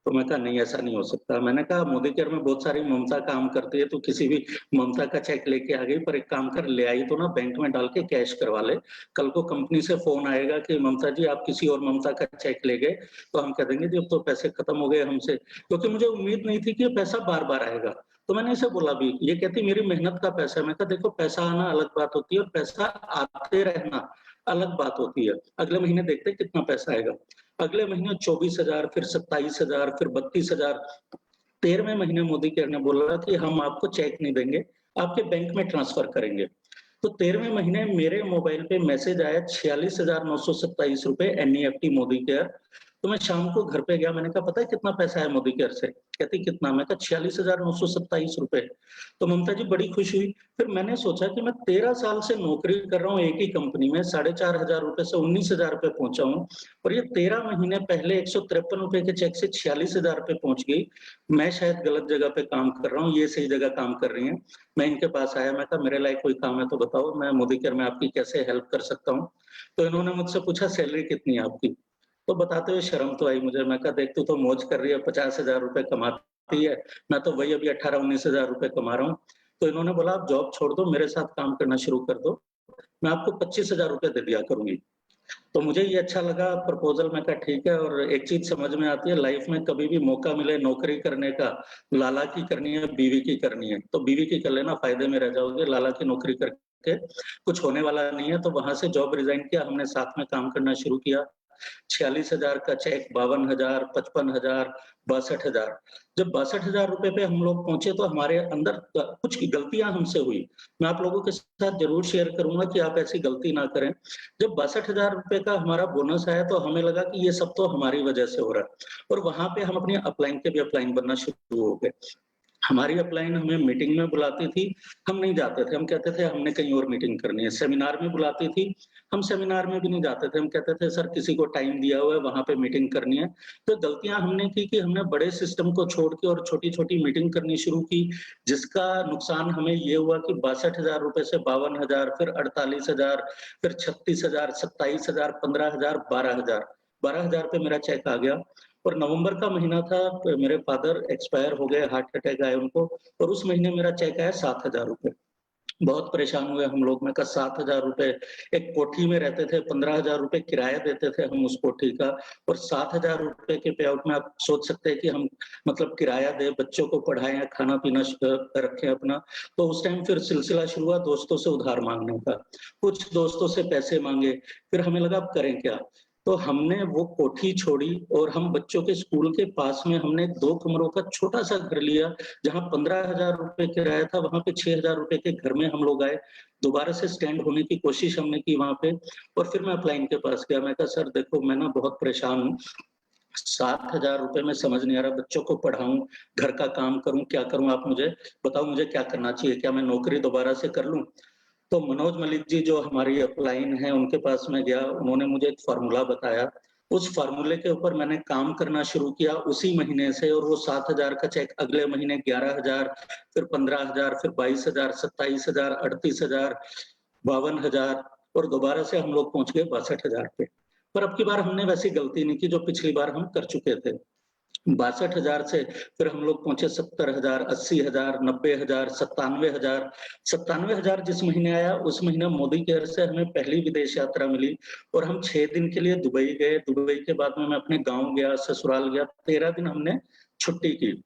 तो मैं कहा नहीं ऐसा नहीं हो सकता। मैंने कहा मोदी केयर में बहुत सारी ममता काम करती है, तो किसी भी ममता का चेक लेके आ गई, पर एक काम कर, ले आई तो ना बैंक में डाल के कैश करवा ले, कल को कंपनी से फोन आएगा कि ममता जी आप किसी और ममता का चेक ले गए, तो हम कह देंगे जी अब तो पैसे खत्म हो गए हमसे, क्योंकि मुझे उम्मीद नहीं थी कि ये पैसा बार बार आएगा। तो मैंने इसे बोला भी, ये कहती मेरी मेहनत का पैसा है। मैं कहा देखो पैसा आना अलग बात होती है और पैसा आते रहना अलग बात होती है। अगले महीने देखते कितना पैसा आएगा। अगले महीने 24,000, फिर 27,000, फिर 32,000। 13वें महीने मोदी केयर ने बोला कि हम आपको चेक नहीं देंगे, आपके बैंक में ट्रांसफर करेंगे। तो 13वें महीने मेरे मोबाइल पे मैसेज आया 46,927 रुपए NEFT मोदी केयर। तो मैं शाम को घर पे गया, मैंने कहा पता है कितना पैसा है मोदी केयर से? कहती कितना? मैं कहा 46,927 रुपए। तो ममता जी बड़ी खुश हुई। फिर मैंने सोचा कि मैं 13 साल से नौकरी कर रहा हूँ एक ही कंपनी में, 4,500 रुपए से 19,000 रुपए पहुंचा हूँ, और ये 13 महीने पहले 153 रुपए के चेक से 46,000 रुपए पहुंच गई। मैं शायद गलत जगह पे काम कर रहा हूँ, ये सही जगह काम कर रही है। मैं इनके पास आया, मैं कहा मेरे लायक कोई काम है तो बताओ, मैं मोदी केयर में आपकी कैसे हेल्प कर सकता हूँ। तो इन्होंने मुझसे पूछा सैलरी कितनी है आपकी? तो बताते हुए शर्म तो आई मुझे। मैं कहा देख तू तो मौज कर रही है, 50,000 रुपए कमाती है, मैं तो वही अभी 18-19,000 रुपए कमा रहा हूँ। तो इन्होंने बोला आप जॉब छोड़ दो, मेरे साथ काम करना शुरू कर दो, मैं आपको 25,000 रुपए दे दिया करूंगी। तो मुझे ये अच्छा लगा प्रपोजल। मैं कहा ठीक है। और एक चीज समझ में आती है लाइफ में, कभी भी मौका मिले नौकरी करने का, लाला की करनी है बीवी की करनी है, तो बीवी की कर लेना, फायदे में रह जाओगे। लाला की नौकरी करके कुछ होने वाला नहीं है। तो वहां से जॉब रिजाइन किया, हमने साथ में काम करना शुरू किया। 46,000 का चेक, 52,000, 55,000, 62,000। जब 62,000 रुपए पे हम लोग पहुंचे तो हमारे अंदर कुछ गलतियां हमसे हुई। मैं आप लोगों के साथ जरूर शेयर करूंगा कि आप ऐसी गलती ना करें। जब 62,000 रुपए का हमारा बोनस आया तो हमें लगा कि ये सब तो हमारी वजह से हो रहा है, और वहां पे हम अपनी अपलाइन के भी अपलाइन बनना शुरू हो गए। हमारी अपलाइन हमें मीटिंग में बुलाती थी, हम नहीं जाते थे, हम कहते थे हमने कहीं और मीटिंग करनी है। सेमिनार में बुलाती थी, हम सेमिनार में भी नहीं जाते थे, हम कहते थे सर किसी को टाइम दिया हुआ है वहां पे मीटिंग करनी है। तो गलतियां हमने की कि हमने बड़े सिस्टम को छोड़ के और छोटी छोटी मीटिंग करनी शुरू की, जिसका नुकसान हमें ये हुआ कि 62,000 रुपए से 52,000, फिर 48,000, फिर 36,000, 27,000, 15,000, 12,000। 12,000 पे मेरा चेक आ गया। और नवंबर का महीना था, तो मेरे फादर एक्सपायर हो गए, हार्ट अटैक आया उनको, और उस महीने मेरा चेक आया 7,000 रुपए। बहुत परेशान हुए हम लोग। मैं कहा 7,000 रुपए, एक कोठी में रहते थे, 15,000 रुपए किराया देते थे हम उस कोठी का, और 7,000 रुपए के पे आउट में आप सोच सकते हैं कि हम मतलब किराया दे, बच्चों को पढ़ाएं, खाना पीना रखें अपना। तो उस टाइम फिर सिलसिला शुरू हुआ दोस्तों से उधार मांगने का। कुछ दोस्तों से पैसे मांगे, फिर हमें लगा अब करें क्या। तो हमने वो कोठी छोड़ी और हम बच्चों के स्कूल के पास में हमने 2 कमरों का छोटा सा घर लिया, जहां 15,000 रुपए किराया था, वहां पे 6,000 रुपए के घर में हम लोग आए। दोबारा से स्टैंड होने की कोशिश हमने की वहां पे। और फिर मैं अपलाइन के पास गया, मैं कहा सर देखो मैं ना बहुत परेशान हूँ, 7,000 रुपए में समझ नहीं आ रहा, बच्चों को पढ़ाऊं, घर का काम करूं, क्या करूं, आप मुझे बताओ मुझे क्या करना चाहिए, क्या मैं नौकरी दोबारा से कर लूं। तो मनोज मलिक जी जो हमारी अपलाइन है उनके पास में गया, उन्होंने मुझे एक फार्मूला बताया। उस फार्मूले के ऊपर मैंने काम करना शुरू किया उसी महीने से, और वो 7,000 का चेक अगले महीने 11,000, फिर 15,000, फिर 22,000, 27,000, 38,000, 52,000, और दोबारा से हम लोग पहुंच गए 62,000 पे। पर अब की बार हमने वैसी गलती नहीं की जो पिछली बार हम कर चुके थे। 62,000 से फिर हम लोग पहुंचे 70,000, 80,000, 90,000, 97,000। 97,000 जिस महीने आया उस महीने मोदी केयर से हमें पहली विदेश यात्रा मिली, और हम 6 दिन के लिए दुबई गए। दुबई के बाद में मैं अपने गांव गया, ससुराल गया, 13 दिन हमने छुट्टी की।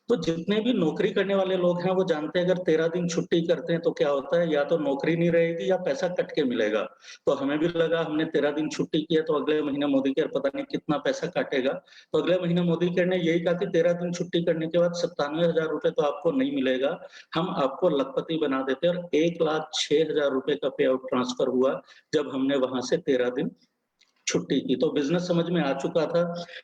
तो जितने भी नौकरी करने वाले लोग हैं वो जानते हैं अगर 13 दिन छुट्टी करते हैं तो क्या होता है, या तो नौकरी नहीं रहेगी या पैसा कट के मिलेगा। तो हमें भी लगा हमने 13 दिन छुट्टी की है तो अगले महीने मोदी केयर पता नहीं कितना पैसा काटेगा। तो अगले महीने मोदी केयर ने यही कहा कि 13 दिन छुट्टी करने के बाद 97,000 रुपए तो आपको नहीं मिलेगा, हम आपको लखपति बना देते हैं। और 1,06,000 रुपए का पे आउट ट्रांसफर हुआ जब हमने वहां से 13 दिन छुट्टी की। तो बिजनेस समझ में आ चुका था।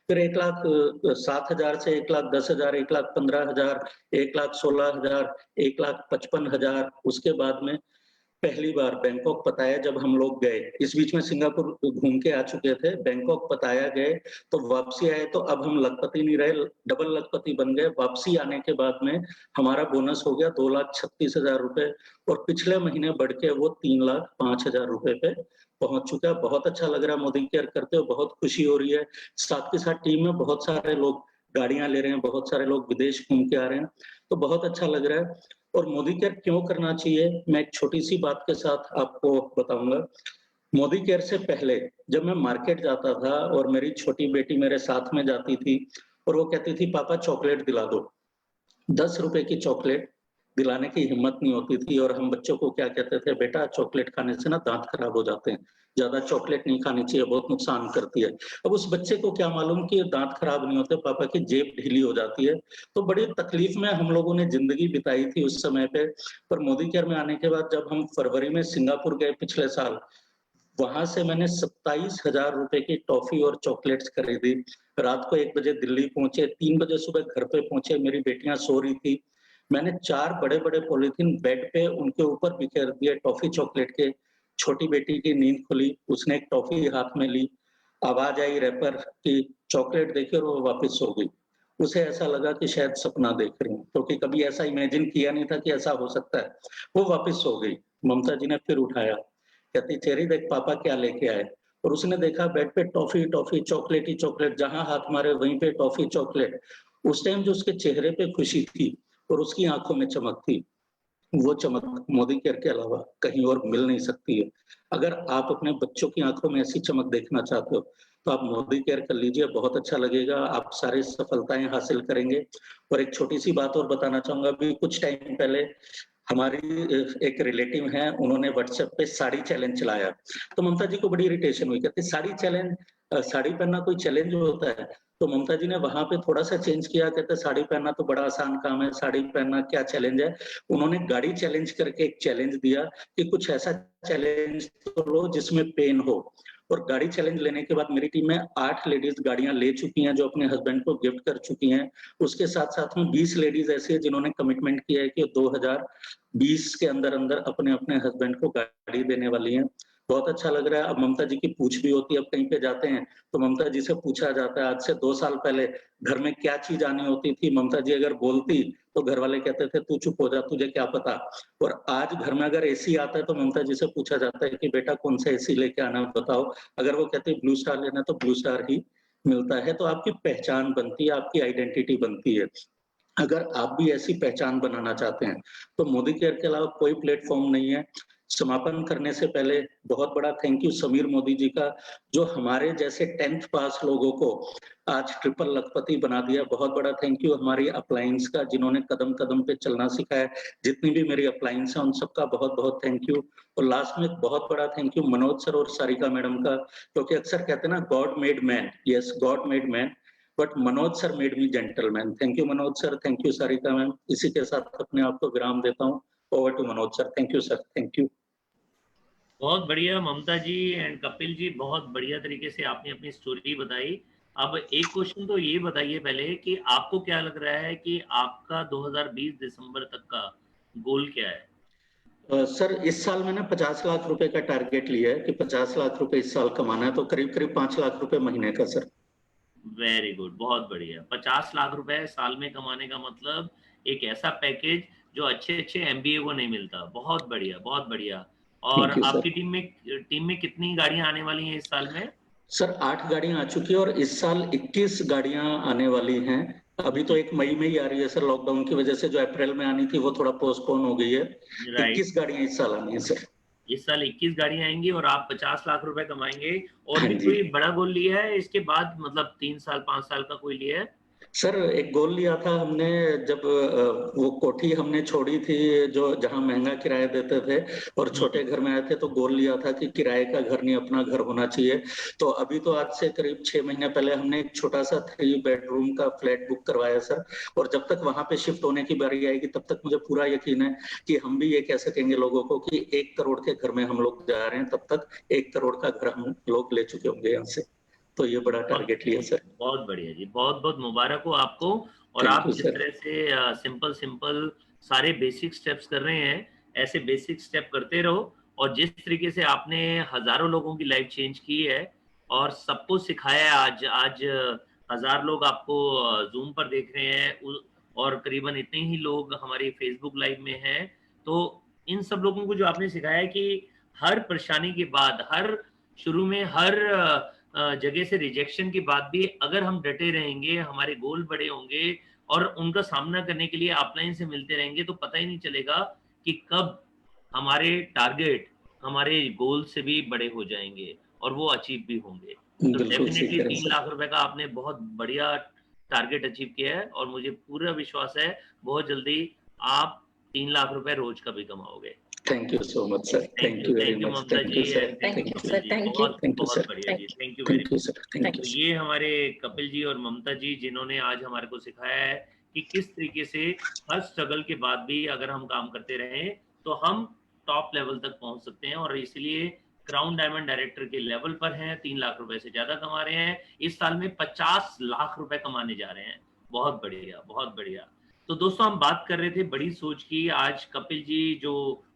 फिर 1,07,000 से 1,10,000, 1,15,000, 1,16,000, 1,55,000। उसके बाद में पहली बार बैंकॉक पताया जब हम लोग गए, इस बीच में सिंगापुर घूम के आ चुके थे, बैंकॉक पताया गए तो वापसी आए तो अब हम लखपति नहीं रहे, डबल लखपति बन गए। वापसी आने के बाद में हमारा बोनस हो गया 2,36,000 रुपए, और पिछले महीने बढ़ के वो 3,05,000 रुपए पे पहुंच चुका है। बहुत अच्छा लग रहा है मोदी केयर करते हुए, बहुत खुशी हो रही है। साथ के साथ टीम में बहुत सारे लोग गाड़ियां ले रहे हैं, बहुत सारे लोग विदेश घूम के आ रहे हैं, तो बहुत अच्छा लग रहा है। और मोदी केयर क्यों करना चाहिए, मैं एक छोटी सी बात के साथ आपको बताऊंगा। मोदी केयर से पहले जब मैं मार्केट जाता था और मेरी छोटी बेटी मेरे साथ में जाती थी और वो कहती थी पापा चॉकलेट दिला दो, 10 रुपए की चॉकलेट दिलाने की हिम्मत नहीं होती थी और हम बच्चों को क्या कहते थे, बेटा चॉकलेट खाने से ना दांत खराब हो जाते हैं, ज्यादा चॉकलेट नहीं खानी चाहिए, बहुत नुकसान करती है। अब उस बच्चे को क्या मालूम कि दांत खराब नहीं होते, पापा की जेब ढीली हो जाती है। तो बड़ी तकलीफ में हम लोगों ने जिंदगी बिताई थी उस समय पे। पर मोदी केयर में आने के बाद जब हम फरवरी में सिंगापुर गए पिछले साल, वहां से मैंने 27,000 रुपए की टॉफी और चॉकलेट्स खरीदी। रात को 1 बजे दिल्ली पहुंचे, 3 बजे सुबह घर पे पहुंचे, मेरी बेटियां सो रही थी। मैंने 4 बड़े-बड़े पॉलीथीन बेड पे उनके ऊपर बिखेर दिए टॉफी चॉकलेट के। छोटी बेटी की नींद खुली, उसने एक टॉफी हाथ में ली, आवाज आई रैपर की, चॉकलेट देखी और वो वापस सो गई। उसे ऐसा लगा कि शायद सपना देख रही हूँ, क्योंकि कभी ऐसा इमेजिन किया नहीं था कि ऐसा हो सकता है। वो वापस सो गई। ममता जी ने फिर उठाया, कहती चेरी देख पापा क्या लेके आए। और उसने देखा बेड पे टॉफी टॉफी, चॉकलेट ही चॉकलेट, जहां हाथ मारे वहीं पे टॉफी चॉकलेट। उस टाइम जो उसके चेहरे पे खुशी थी और उसकी आंखों में चमक थी, वो चमक मोदी केयर के अलावा कहीं और मिल नहीं सकती है। अगर आप अपने बच्चों की आंखों में ऐसी चमक देखना चाहते हो तो आप मोदी केयर कर लीजिए, बहुत अच्छा लगेगा, आप सारी सफलताएं हासिल करेंगे। और एक छोटी सी बात और बताना चाहूंगा, अभी कुछ टाइम पहले हमारी एक रिलेटिव हैं, उन्होंने व्हाट्सएप पे साड़ी चैलेंज चलाया। तो ममता जी को बड़ी इरिटेशन हुई, कहते साड़ी चैलेंज, साड़ी पहनना कोई चैलेंज होता है? तो ममता जी ने वहां पे थोड़ा-सा चेंज किया, कहते साड़ी पहनना तो बड़ा आसान काम है, साड़ी पहनना क्या चैलेंज है? उन्होंने गाड़ी चैलेंज करके एक चैलेंज दिया कि कुछ ऐसा चैलेंज तो लो जिसमें पेन हो। और गाड़ी चैलेंज लेने के बाद मेरी टीम में 8 लेडीज़ गाड़ियाँ ले चुकी हैं, जो अपने हस्बैंड को गिफ्ट कर चुकी हैं। उसके साथ-साथ में 20 लेडीज़ ऐसी हैं जिन्होंने कमिटमेंट किया है कि 2020 के अंदर-अंदर अपने-अपने हस्बैंड को गाड़ी देने वाली हैं। बहुत अच्छा लग रहा है। अब ममता जी की पूछ भी होती है, अब कहीं पे जाते हैं तो ममता जी से पूछा जाता है, आज से 2 साल पहले घर में क्या चीज़ आनी होती थी, ममता जी अगर बोलती तो घर वाले कहते थे तू चुप हो जा, तुझे क्या पता। और आज घर में अगर एसी आता है तो ममता जी से पूछा जाता है कि बेटा कौन सा एसी लेके आना है बताओ। अगर वो कहती है ब्लू स्टार लेना है तो ब्लू स्टार ही मिलता है। तो आपकी पहचान बनती है, आपकी आइडेंटिटी बनती है। अगर आप भी ऐसी पहचान बनाना चाहते हैं, तो मोदी केयर के अलावा कोई प्लेटफ़ॉर्म नहीं है। समापन करने से पहले बहुत बड़ा थैंक यू समीर मोदी जी का, जो हमारे जैसे 10th पास लोगों को आज ट्रिपल लखपति बना दिया। बहुत बड़ा थैंक यू हमारी अपलायंस का, जिन्होंने कदम-कदम पे चलना सिखाया। जितनी भी मेरी अपलायंस हैं, उन सबका बहुत-बहुत थैंक यू। और लास्ट में एक बहुत बड़ा थैंक यू मनोज सर और सारिका मैडम का, क्योंकि अक्सर कहते हैं ना God made man, yes God made man, but Manoj sir made me gentleman. Thank you Manoj sir, thank you Sarika ma'am. इसी के साथ अपने आप को विराम देता हूँ। Over to Manoj sir. Thank you sir, thank you. बहुत बढ़िया ममता जी एंड कपिल जी, बहुत बढ़िया तरीके से आपने अपनी स्टोरी बताई। अब एक क्वेश्चन तो ये बताइए पहले कि आपको क्या लग रहा है कि आपका 2020 दिसंबर तक का गोल क्या है? सर इस साल मैंने 50 लाख रुपए का टारगेट लिया है कि 50 लाख रुपए इस साल कमाना है, तो करीब-करीब 5 लाख रुपए महीने का सर। वेरी गुड, बहुत बढ़िया। 50 लाख रुपए साल में कमाने का मतलब एक ऐसा पैकेज जो अच्छे-अच्छे एमबीए को नहीं मिलता। बहुत बढ़िया, बहुत बढ़िया। और थैंक यू आपकी सर। टीम में कितनी गाड़ियां आने वाली हैं इस साल में? सर 8 गाड़ियां आ चुकी है और इस साल 21 गाड़ियां आने वाली हैं। अभी तो एक मई में ही आ रही है सर, लॉकडाउन की वजह से जो अप्रैल में आनी थी वो थोड़ा पोस्टपोन हो गई है। राइट। 21 गाड़ियां इस साल आनी है सर। इस साल 21 गाड़ियां आएंगी और आप 50 लाख रुपए कमाएंगे। और हाँ भी जी। कोई बड़ा गोल लिया है इसके बाद, मतलब 3 साल 5 साल का कोई लिया है? सर एक गोल लिया था हमने, जब वो कोठी हमने छोड़ी थी जो जहाँ महंगा किराया देते थे और छोटे घर में आए थे, तो गोल लिया था कि किराए का घर नहीं अपना घर होना चाहिए। तो अभी तो आज से करीब 6 महीने पहले हमने एक छोटा सा 3 बेडरूम का फ्लैट बुक करवाया सर। और जब तक वहां पे शिफ्ट होने की बारी आएगी तब तक मुझे पूरा यकीन है कि हम भी ये कह सकेंगे लोगों को कि 1 करोड़ के घर में हम लोग जा रहे हैं, तब तक 1 करोड़ का घर हम लोग ले चुके होंगे यहाँ से। तो ये बड़ा बहुत टारगेट लिया सर। बहुत बढ़िया जी, बहुत बहुत मुबारक हो आपको। और थैंक आप यू जिस सर। तरह से सिंपल सिंपल सारे बेसिक स्टेप्स कर रहे हैं, ऐसे बेसिक स्टेप करते रहो। और जिस तरीके से आपने हजारों लोगों की लाइफ चेंज की है और सबको सिखाया है, आज आज 1000 लोग आपको जूम पर देख रहे हैं और करीबन इतने ही लोग हमारे फेसबुक लाइव में हैं। तो इन सब लोगों को जो आपने सिखाया है कि हर परेशानी के बाद, हर शुरू में, हर जगह से रिजेक्शन के बाद भी अगर हम डटे रहेंगे, हमारे गोल बड़े होंगे और उनका सामना करने के लिए अपलाइन से मिलते रहेंगे, तो पता ही नहीं चलेगा कि कब हमारे टारगेट हमारे गोल से भी बड़े हो जाएंगे और वो अचीव भी होंगे। तो डेफिनेटली 3 लाख रुपए का आपने बहुत बढ़िया टारगेट अचीव किया है और मुझे पूरा विश्वास है बहुत जल्दी आप 3 लाख रुपए रोज का भी कमाओगे। Thank you so much sir, thank you very much, thank you sir, thank you sir, thank you, बहुत बढ़िया जी, थैंक यू वेरी मच। तो ये हमारे कपिल जी और ममता जी जिन्होंने आज हमारे को सिखाया है कि किस तरीके से हर स्ट्रगल के बाद भी अगर हम काम करते रहें तो हम टॉप लेवल तक पहुंच सकते हैं, और इसलिए क्राउन डायमंड डायरेक्टर के लेवल पर हैं, 3 लाख रुपए से ज्यादा कमा रहे हैं, इस साल में 50 लाख रुपए कमाने जा रहे हैं। बहुत बढ़िया, बहुत बढ़िया। तो दोस्तों हम बात कर रहे थे बड़ी सोच की। आज कपिल जी जो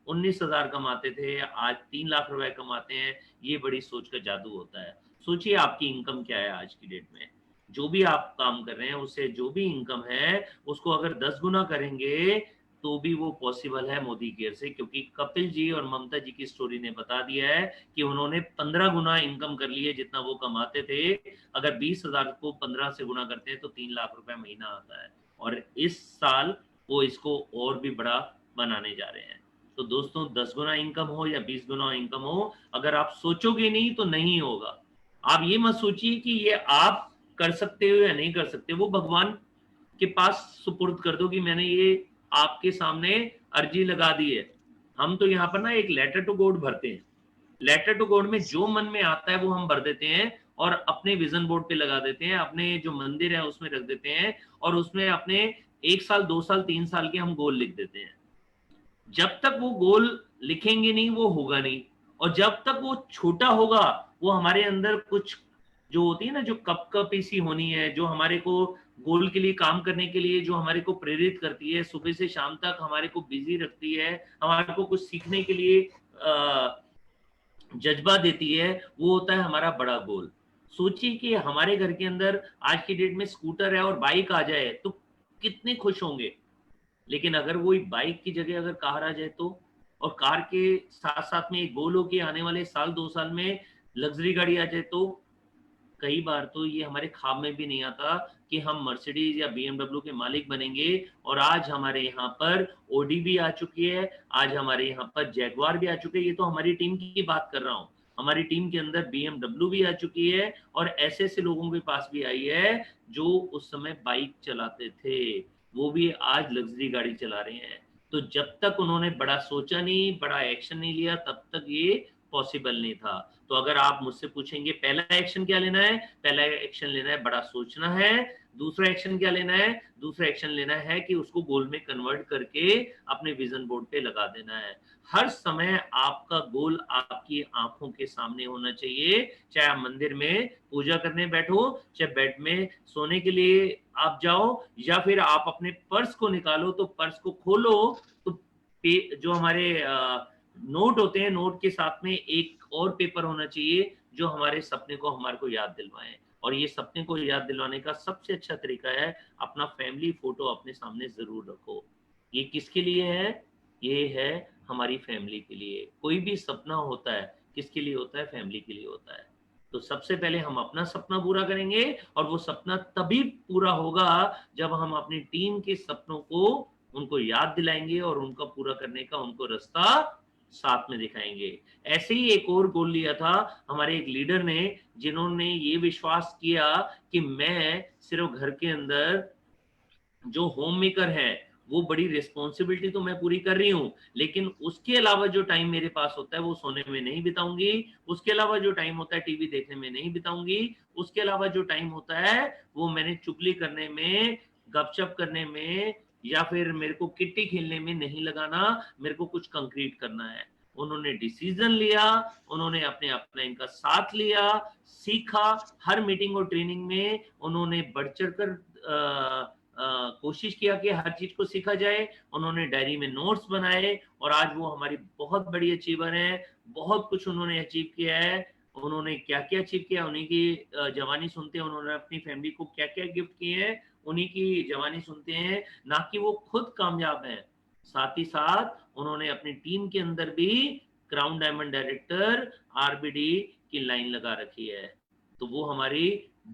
19,000 कमाते थे आज 3 लाख रुपए कमाते हैं, ये बड़ी सोच का जादू होता है। सोचिए आपकी इनकम क्या है आज की डेट में, जो भी आप काम कर रहे हैं उससे जो भी इनकम है उसको अगर 10 गुना करेंगे तो भी वो पॉसिबल है मोदी केयर से, क्योंकि कपिल जी और ममता जी की स्टोरी ने बता दिया है कि उन्होंने 15 गुना इनकम कर ली है जितना वो कमाते थे। अगर 20,000 को 15 से गुना करते हैं तो 3 लाख रुपए महीना आता है, और इस साल वो इसको और भी बड़ा बनाने जा रहे हैं। तो दोस्तों 10 गुना इनकम हो या 20 गुना इनकम हो, अगर आप सोचोगे नहीं तो नहीं होगा। आप ये मत सोचिए कि ये आप कर सकते हो या नहीं कर सकते, वो भगवान के पास सुपुर्द कर दो कि मैंने ये आपके सामने अर्जी लगा दी है। हम तो यहाँ पर ना एक लेटर टू गॉड भरते हैं, लेटर टू गॉड में जो मन में आता है वो हम भर देते हैं और अपने विजन बोर्ड पे लगा देते हैं, अपने जो मंदिर है उसमें रख देते हैं, और उसमें अपने 1 साल 2 साल 3 साल के हम गोल लिख देते हैं। जब तक वो गोल लिखेंगे नहीं वो होगा नहीं, और जब तक वो छोटा होगा वो हमारे अंदर कुछ जो होती है ना, जो कपकपी सी होनी है, जो हमारे को गोल के लिए काम करने के लिए जो हमारे को प्रेरित करती है, सुबह से शाम तक हमारे को बिजी रखती है, हमारे को कुछ सीखने के लिए जज्बा देती है, वो होता है हमारा बड़ा गोल। सोचिए कि हमारे घर के अंदर आज की डेट में स्कूटर है और बाइक आ जाए तो कितने खुश होंगे, लेकिन अगर वो बाइक की जगह अगर कार आ जाए तो, और कार के साथ साथ में एक गोल हो के आने वाले साल 2 साल में लग्जरी गाड़ी आ जाए तो, कई बार तो ये हमारे ख्वाब में भी नहीं आता कि हम मर्सिडीज या BMW के मालिक बनेंगे। और आज हमारे यहाँ पर ओडी भी आ चुकी है, आज हमारे यहाँ पर जैगवार भी आ चुके हैं। ये तो हमारी टीम की बात कर रहा हूँ, हमारी टीम के अंदर BMW भी आ चुकी है, और ऐसे ऐसे लोगों के पास भी आई है जो उस समय बाइक चलाते थे, वो भी आज लग्जरी गाड़ी चला रहे हैं। तो जब तक उन्होंने बड़ा सोचा नहीं, बड़ा एक्शन नहीं लिया, तब तक ये पॉसिबल नहीं था। तो अगर आप मुझसे पूछेंगे पहला एक्शन क्या लेना है, पहला एक्शन लेना है बड़ा सोचना है। दूसरा एक्शन क्या लेना है, दूसरा एक्शन लेना है कि उसको गोल में कन्वर्ट करके अपने विजन बोर्ड पे लगा देना है। हर समय आपका गोल आपकी आंखों के सामने होना चाहिए, चाहे आप मंदिर में पूजा करने बैठो, चाहे बेड में सोने के लिए आप जाओ, या फिर आप अपने पर्स को निकालो तो पर्स को खोलो तो जो हमारे नोट होते हैं, नोट के साथ में एक और पेपर होना चाहिए जो हमारे सपने को हमारे को याद दिलवाए। और ये सपने को याद दिलवाने का सबसे अच्छा तरीका है अपना फैमिली फोटो अपने सामने जरूर रखो। ये किसके लिए है, ये है हमारी फैमिली के लिए। कोई भी सपना होता है किसके लिए होता है, फैमिली के लिए होता है। तो सबसे पहले हम अपना सपना पूरा करेंगे, और वो सपना तभी पूरा होगा जब हम अपनी टीम के सपनों को उनको याद दिलाएंगे और उनका पूरा करने का उनको रास्ता साथ में दिखाएंगे। ऐसे ही एक और गोल लिया था हमारे एक लीडर ने, जिन्होंने ये विश्वास किया कि मैं सिर्फ घर के अंदर जो होम मेकर है वो बड़ी रिस्पॉन्सिबिलिटी तो मैं पूरी कर रही हूँ, लेकिन उसके अलावा जो टाइम मेरे पास होता है वो सोने में नहीं बिताऊंगी, उसके अलावा जो टाइम होता है टीवी देखने में नहीं बिताऊंगी, उसके अलावा जो टाइम होता है वो मैंने चुगली करने में, गपशप करने में, या फिर मेरे को किट्टी खेलने में नहीं लगाना, मेरे को कुछ कंक्रीट करना है। उन्होंने डिसीजन लिया, उन्होंने अपने अपलाइन का साथ लिया, सीखा, हर मीटिंग और ट्रेनिंग में उन्होंने बढ़ चढ़ कर कोशिश किया कि हर चीज को सीखा जाए। उन्होंने डायरी में नोट्स बनाए, और आज वो हमारी बहुत बड़ी अचीवर हैं, बहुत कुछ उन्होंने अचीव किया है। उन्होंने क्या क्या अचीव किया, उन्हीं की जवानी सुनते हैं, उन्होंने अपनी फैमिली को क्या क्या गिफ्ट किए हैं उन्हीं की जवानी सुनते हैं, ना कि वो खुद कामयाब हैं। साथ ही साथ उन्होंने अपनी टीम के अंदर भी क्राउन डायमंड डायरेक्टर RBD की लाइन लगा रखी है। तो वो हमारी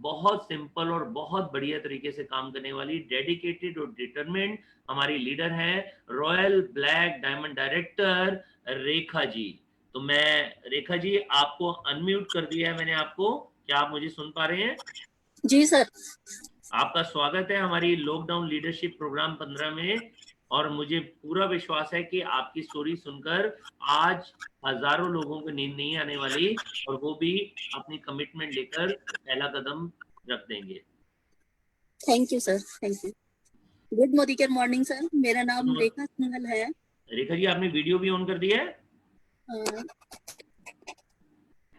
बहुत सिंपल और बहुत बढ़िया तरीके से काम करने वाली डेडिकेटेड और डिटरमिन्ड हमारी लीडर है, royal black diamond director Rekha ji. तो मैं रेखा जी आपको अनम्यूट कर दिया है मैंने आपको, क्या आप मुझे सुन पा रहे हैं? जी सर। आपका स्वागत है हमारी लॉकडाउन लीडरशिप प्रोग्राम 15 में। और मुझे पूरा विश्वास है कि आपकी स्टोरी सुनकर आज हजारों लोगों को नींद नहीं आने वाली और वो भी अपनी कमिटमेंट लेकर पहला कदम रख देंगे। Thank you sir, thank you. Good Modikar morning sir, मेरा नाम रेखा सिंघल है। रेखा जी आपने वीडियो भी ऑन कर दिया है?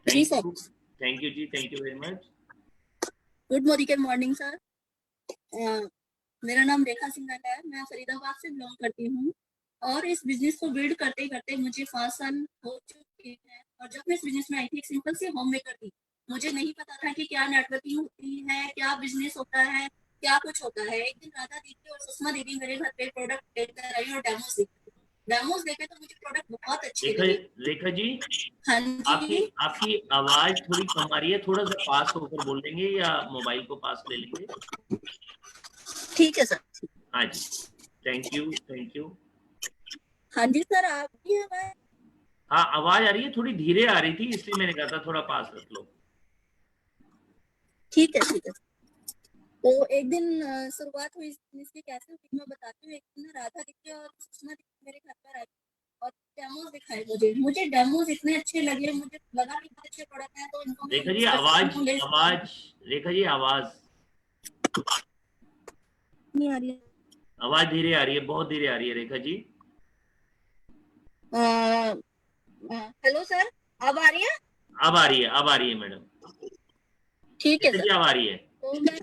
जी सर। थैंक यू जी, thank you very much. Good Modikar morning sir, मेरा नाम रेखा सिंघल है, मैं फरीदाबाद से बिलोंग करती हूँ और इस बिजनेस को बिल्ड करते करते मुझे 5 साल हो चुके हैं। और जब मैं इस बिजनेस में आई थी, एक सिंपल सी होम मेकर थी, मुझे नहीं पता था कि क्या नेटवर्किंग होती है, क्या बिजनेस होता है, क्या कुछ होता है। एक दिन राधा दीदी और सुषमा दीदी मेरे घर पे प्रोडक्ट लेकर आई और डेमोस देखे तो मुझे प्रोडक्ट बहुत अच्छे लगे। रेखा जी, हाँ जी, आपकी आवाज थोड़ी कम आ रही है, थोड़ा सा पास होकर बोल देंगे या मोबाइल को पास ले लेंगे? ठीक है सर। हाँ जी, थैंक यू, थैंक यू। हाँ जी सर, आप भी हमारे। हाँ आवाज आ रही है, थोड़ी धीरे आ रही थी इसलिए मैंने कहा था थोड़ा पास रख लो। ठीक है, ठीक है। तो एक दिन शुरुआत हुई इसकी कैसे हुई मैं बताती हूँ। एक दिन राधा दीदी और सुषमा दीदी मेरे घर पर आई और डेमोस दिखाए मुझे डेमोस इतने अच्छे लगे, मुझे लगा कि बहुत अच्छे प्रोडक्ट हैं। तो इनको रेखा जी आवाज रेखा जी आवाज नहीं आ रही है, आवाज धीरे आ रही है, बहुत धीरे आ रही है रेखा जी। हेलो सर, अब आ रही है? अब आ रही है, अब आ रही है मैडम। ठीक है सर। अब आ रही है। तो मैं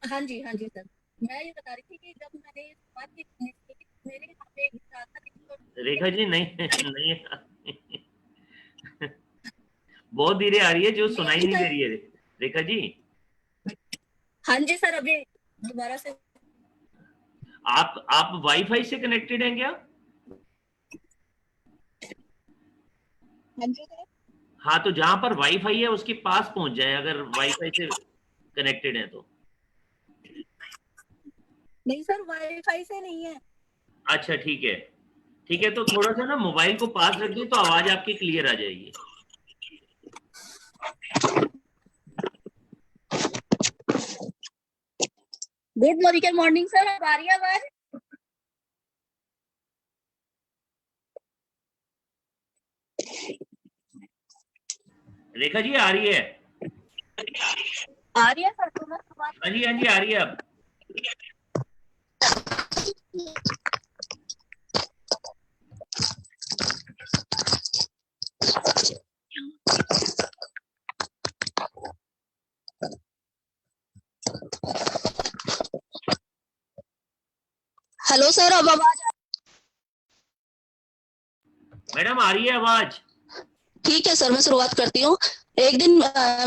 हाँ जी सर, मैं ये बता रही थी कि जब मैंने बात की मेरे यहाँ पे रेखा जी नहीं नहीं बहुत धीरे आ रही है, जो सुनाई नहीं दे रही है रेखा जी। हाँ जी सर, अभी दोबारा से। आप वाईफाई से कनेक्टेड हैं क्या? हाँ जी सर। हाँ तो जहां पर वाईफाई है उसके पास पहुंच जाए अगर वाईफाई से कनेक्टेड है तो। नहीं सर, वाईफाई से नहीं है। अच्छा ठीक है, ठीक है, तो थोड़ा सा ना मोबाइल को पास रखिए तो आवाज आपकी क्लियर आ जाएगी। गुड मॉर्निंग सर, अब आ रही है आवाज? रेखा जी आ रही है? आ रही है सर, तो मैं हाँ जी, हाँ जी आ रही है अब। हेलो सर, अब आवाज मैडम आ रही है आवाज? ठीक है सर, मैं शुरुआत करती हूँ। एक दिन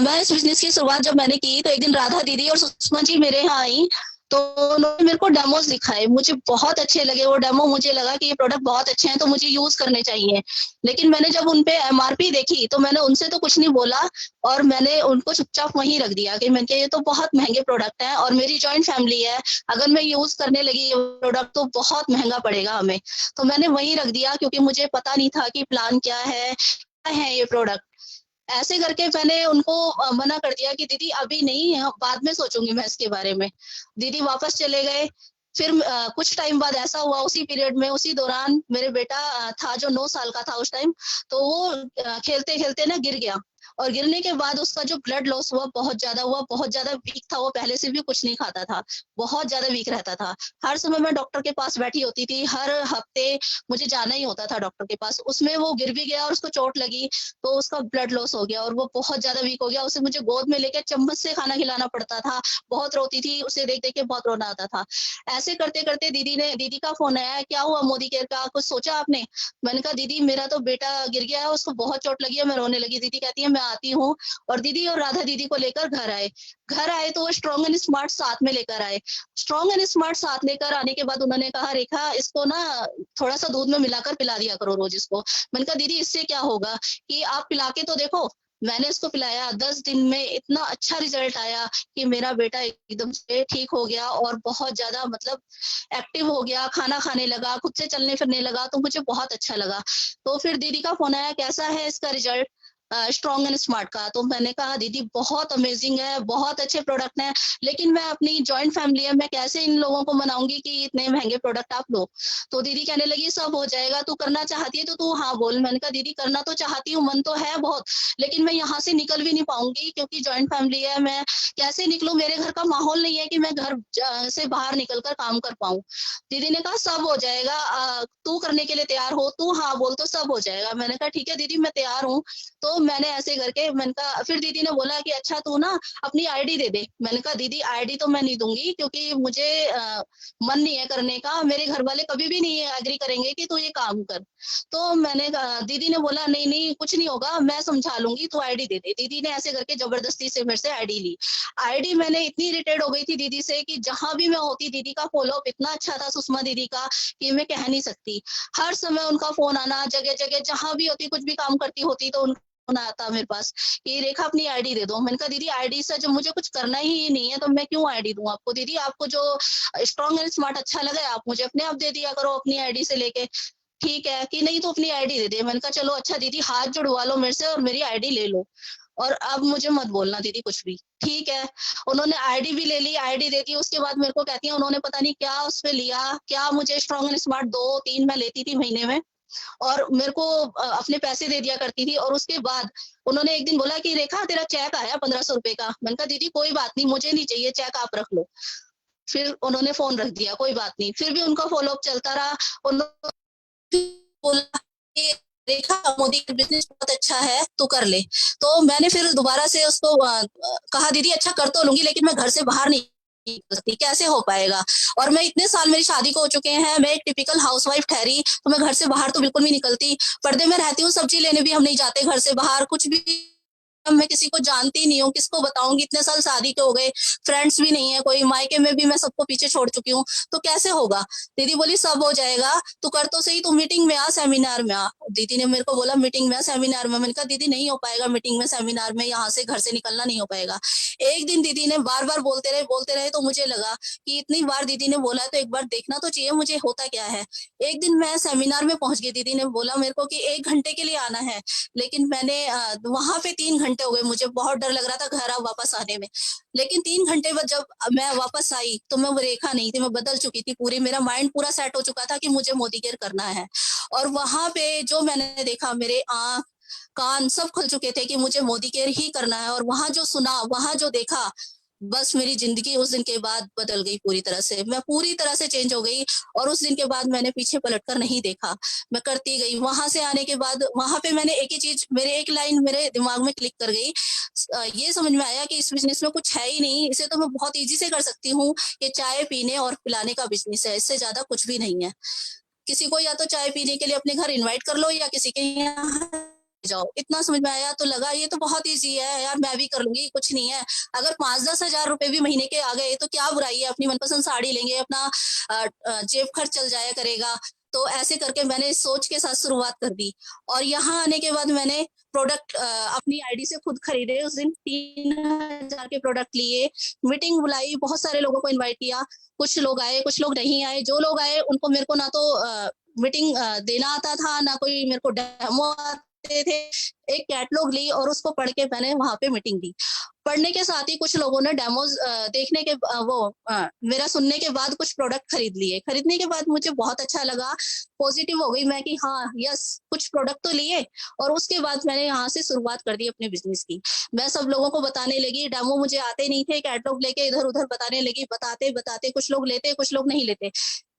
मैं इस बिजनेस की शुरुआत जब मैंने की तो एक दिन राधा दीदी और सुषमा जी मेरे यहाँ आई तो उन्होंने मेरे को डेमोस दिखाए, मुझे बहुत अच्छे लगे वो डेमो। मुझे लगा कि ये प्रोडक्ट बहुत अच्छे हैं तो मुझे यूज करने चाहिए। लेकिन मैंने जब उनपे एमआरपी देखी तो मैंने उनसे तो कुछ नहीं बोला और मैंने उनको चुपचाप वहीं रख दिया कि मैंने ये तो बहुत महंगे प्रोडक्ट हैं और मेरी जॉइंट फैमिली है, अगर मैं यूज करने लगी ये प्रोडक्ट तो बहुत महंगा पड़ेगा हमें। तो मैंने वहीं रख दिया क्योंकि मुझे पता नहीं था कि प्लान क्या है ये प्रोडक्ट। ऐसे करके मैंने उनको मना कर दिया कि दीदी अभी नहीं, बाद में सोचूंगी मैं इसके बारे में। दीदी वापस चले गए। फिर कुछ टाइम बाद ऐसा हुआ, उसी पीरियड में उसी दौरान मेरे बेटा था जो 9 साल का था उस टाइम, तो वो खेलते खेलते ना गिर गया और गिरने के बाद उसका जो ब्लड लॉस हुआ बहुत ज्यादा वीक था। वो पहले से भी कुछ नहीं खाता था, बहुत ज्यादा वीक रहता था। हर समय मैं डॉक्टर के पास बैठी होती थी, हर हफ्ते मुझे जाना ही होता था डॉक्टर के पास। उसमें वो गिर भी गया और उसको चोट लगी तो उसका ब्लड लॉस हो गया और वो बहुत ज्यादा वीक हो गया। उसे मुझे गोद में लेकर चम्मच से खाना खिलाना पड़ता था, बहुत रोती थी, उसे देख देख के बहुत रोना आता था। ऐसे करते करते दीदी का फोन आया, क्या हुआ मोदी केयर का, कुछ सोचा आपने? मैंने कहा दीदी मेरा तो बेटा गिर गया है, उसको बहुत चोट लगी है। मैं रोने लगी। दीदी कहती है मैं आती हूँ। और दीदी और राधा दीदी को लेकर घर आए तो वो स्ट्रॉन्ग एंड स्मार्ट साथ में लेकर आए। स्ट्रॉन्ग एंड स्मार्ट साथ लेकर आने के बाद उन्होंने कहा रेखा इसको ना थोड़ा सा दूध में मिलाकर पिला दिया करो रोज इसको। मैंने कहा दीदी इससे क्या होगा कि आप पिला के तो देखो। मैंने इसको पिलाया, 10 दिन में इतना अच्छा रिजल्ट आया कि मेरा बेटा एकदम से ठीक हो गया और बहुत ज्यादा मतलब एक्टिव हो गया, खाना खाने लगा, खुद से चलने फिरने लगा, तो मुझे बहुत अच्छा लगा। तो फिर दीदी का फोन आया, कैसा है इसका रिजल्ट स्ट्रॉन्ग एंड स्मार्ट का। तो मैंने कहा दीदी बहुत अमेजिंग है, बहुत अच्छे प्रोडक्ट हैं, लेकिन मैं अपनी जॉइंट फैमिली है, मैं कैसे इन लोगों को मनाऊंगी कि इतने महंगे प्रोडक्ट आप लो। तो दीदी कहने लगी सब हो जाएगा, तू करना चाहती है तो तू हाँ बोल। मैंने कहा दीदी करना तो चाहती हूँ, मन तो है बहुत, लेकिन मैं यहाँ से निकल भी नहीं पाऊंगी क्योंकि जॉइंट फैमिली है, मैं कैसे निकलूं, मेरे घर का माहौल नहीं है कि मैं घर से बाहर निकल कर काम कर पाऊं। दीदी ने कहा सब हो जाएगा, तू करने के लिए तैयार हो, तू हाँ बोल तो सब हो जाएगा। मैंने कहा ठीक है दीदी मैं तैयार हूँ। तो मैंने ऐसे करके मैंने कहा, फिर दीदी ने बोला कि अच्छा तू ना अपनी आईडी दे दे। मैंने कहा दीदी आईडी तो मैं नहीं दूंगी क्योंकि मुझे मन नहीं है करने का, मेरे घर वाले कभी भी नहीं एग्री करेंगे कि तू ये काम कर। तो मैंने दीदी ने बोला नहीं नहीं कुछ नहीं होगा, मैं समझा लूंगी, तू आईडी दे दे। दीदी ने ऐसे करके जबरदस्ती से मेरे से आईडी ली। आईडी मैंने इतनी इरिटेट हो गई थी दीदी से कि जहां भी मैं होती दीदी का फॉलोअप इतना अच्छा था सुषमा दीदी का कि मैं कह नहीं सकती। हर समय उनका फोन आना, जगह जगह जहां भी होती, कुछ भी काम करती होती तो उनका फोन आता मेरे पास कि रेखा अपनी आईडी दे दो। मैंने कहा दीदी आईडी से जो मुझे कुछ करना ही नहीं है तो मैं क्यों आईडी दूं आपको। दीदी आपको जो स्ट्रॉन्ग एंड स्मार्ट अच्छा लगा आप मुझे अपने आप दे दिया करो अपनी आईडी से लेके। ठीक है कि नहीं तो अपनी आईडी दे दे। मैंने कहा चलो अच्छा दीदी हाथ जुड़वा लो मेरे से और मेरी आईडी ले लो और अब मुझे मत बोलना दीदी कुछ भी। ठीक है, उन्होंने आईडी भी ले ली, आईडी दे दी। उसके बाद मेरे को कहती है उन्होंने पता नहीं क्या उस पे लिया, क्या मुझे स्ट्रॉन्ग एंड स्मार्ट 2-3 मैं लेती थी महीने में और मेरे को अपने पैसे दे दिया करती थी। और उसके बाद उन्होंने एक दिन बोला कि रेखा तेरा चेक आया 1500 रुपए का। मैंने कहा दीदी कोई बात नहीं, मुझे नहीं चाहिए चेक, आप रख लो। फिर उन्होंने फोन रख दिया, कोई बात नहीं, फिर भी उनका फॉलोअप चलता रहा। उन्होंने बोला कि रेखा मोदी का बिजनेस बहुत अच्छा है तू कर ले। तो मैंने फिर दोबारा से उसको कहा दीदी अच्छा कर तो लूंगी लेकिन मैं घर से बाहर नहीं निकलती, कैसे हो पाएगा। और मैं इतने साल मेरी शादी को हो चुके हैं, मैं एक टिपिकल हाउसवाइफ ठहरी तो मैं घर से बाहर तो बिल्कुल भी निकलती। पर्दे में रहती हूँ, सब्जी लेने भी हम नहीं जाते घर से बाहर, कुछ भी मैं किसी को जानती नहीं हूँ, किसको बताऊंगी, इतने साल शादी के हो गए, फ्रेंड्स भी नहीं है कोई, मायके में भी मैं सबको पीछे छोड़ चुकी हूँ, तो कैसे होगा। दीदी बोली सब हो जाएगा, तू कर तो सही, तू मीटिंग में आ, सेमिनार में आ। दीदी ने मेरे को बोला मीटिंग में आ, सेमिनार में। मैंने कहा दीदी नहीं हो पाएगा मीटिंग में सेमिनार में, यहाँ से घर से निकलना नहीं हो पाएगा। एक दिन दीदी ने बार बार बोलते रहे तो मुझे लगा कि इतनी बार दीदी ने बोला तो एक बार देखना तो चाहिए मुझे होता क्या है। एक दिन मैं सेमिनार में पहुंच गई, दीदी ने बोला मेरे को कि 1 घंटे के लिए आना है, लेकिन मैंने वहां पे 3 घंटे हो गए, मुझे बहुत डर लग रहा था घर वापस आने में। लेकिन 3 घंटे बाद जब मैं वापस आई तो मैं वो रेखा नहीं थी, मैं बदल चुकी थी पूरी, मेरा माइंड पूरा सेट हो चुका था कि मुझे मोदी केयर करना है। और वहां पे जो मैंने देखा, मेरे आंख कान सब खुल चुके थे कि मुझे मोदी केयर ही करना है। और वहां जो सुना, वहां जो देखा, बस मेरी जिंदगी उस दिन के बाद बदल गई पूरी तरह से, मैं पूरी तरह से चेंज हो गई। और उस दिन के बाद मैंने पीछे पलटकर नहीं देखा, मैं करती गई। वहां से आने के बाद वहां पे मैंने एक ही चीज, मेरे एक लाइन मेरे दिमाग में क्लिक कर गई, ये समझ में आया कि इस बिजनेस में कुछ है ही नहीं, इसे तो मैं बहुत इजी से कर सकती हूँ। ये चाय पीने और पिलाने का बिजनेस है, इससे ज्यादा कुछ भी नहीं है। किसी को या तो चाय पीने के लिए अपने घर इनवाइट कर लो या किसी के यहाँ जाओ, इतना समझ में आया। तो लगा ये तो बहुत इजी है यार, मैं भी कर लूंगी, कुछ नहीं है। अगर 5-10 हजार रुपए भी महीने के आ गए तो क्या बुराई है, अपनी मनपसंद साड़ी लेंगे, अपना जेब खर्च चल जाया करेगा। तो ऐसे करके मैंने सोच के साथ शुरुआत कर दी। और यहाँ आने के बाद मैंने प्रोडक्ट अपनी आईडी से खुद खरीदे। उस दिन 3000 के प्रोडक्ट लिए, मीटिंग बुलाई, बहुत सारे लोगों को इनवाइट किया, कुछ लोग आए कुछ लोग नहीं आए। जो लोग आए उनको मेरे को ना तो मीटिंग देना आता था, ना कोई मेरे को डेमो आते थे। एक कैटलॉग ली और उसको पढ़ के मैंने वहां पे मीटिंग दी। पढ़ने के साथ ही कुछ लोगों ने डेमोज देखने के मेरा सुनने के बाद कुछ प्रोडक्ट खरीद लिए। खरीदने के बाद मुझे बहुत अच्छा लगा, पॉजिटिव हो गई मैं कि हाँ यस कुछ प्रोडक्ट तो लिए। और उसके बाद मैंने यहाँ से शुरुआत कर दी अपने बिजनेस की। मैं सब लोगों को बताने लगी, डेमो मुझे आते नहीं थे, कैटलॉग लेके इधर उधर बताने लगी। बताते बताते कुछ लोग लेते कुछ लोग नहीं लेते,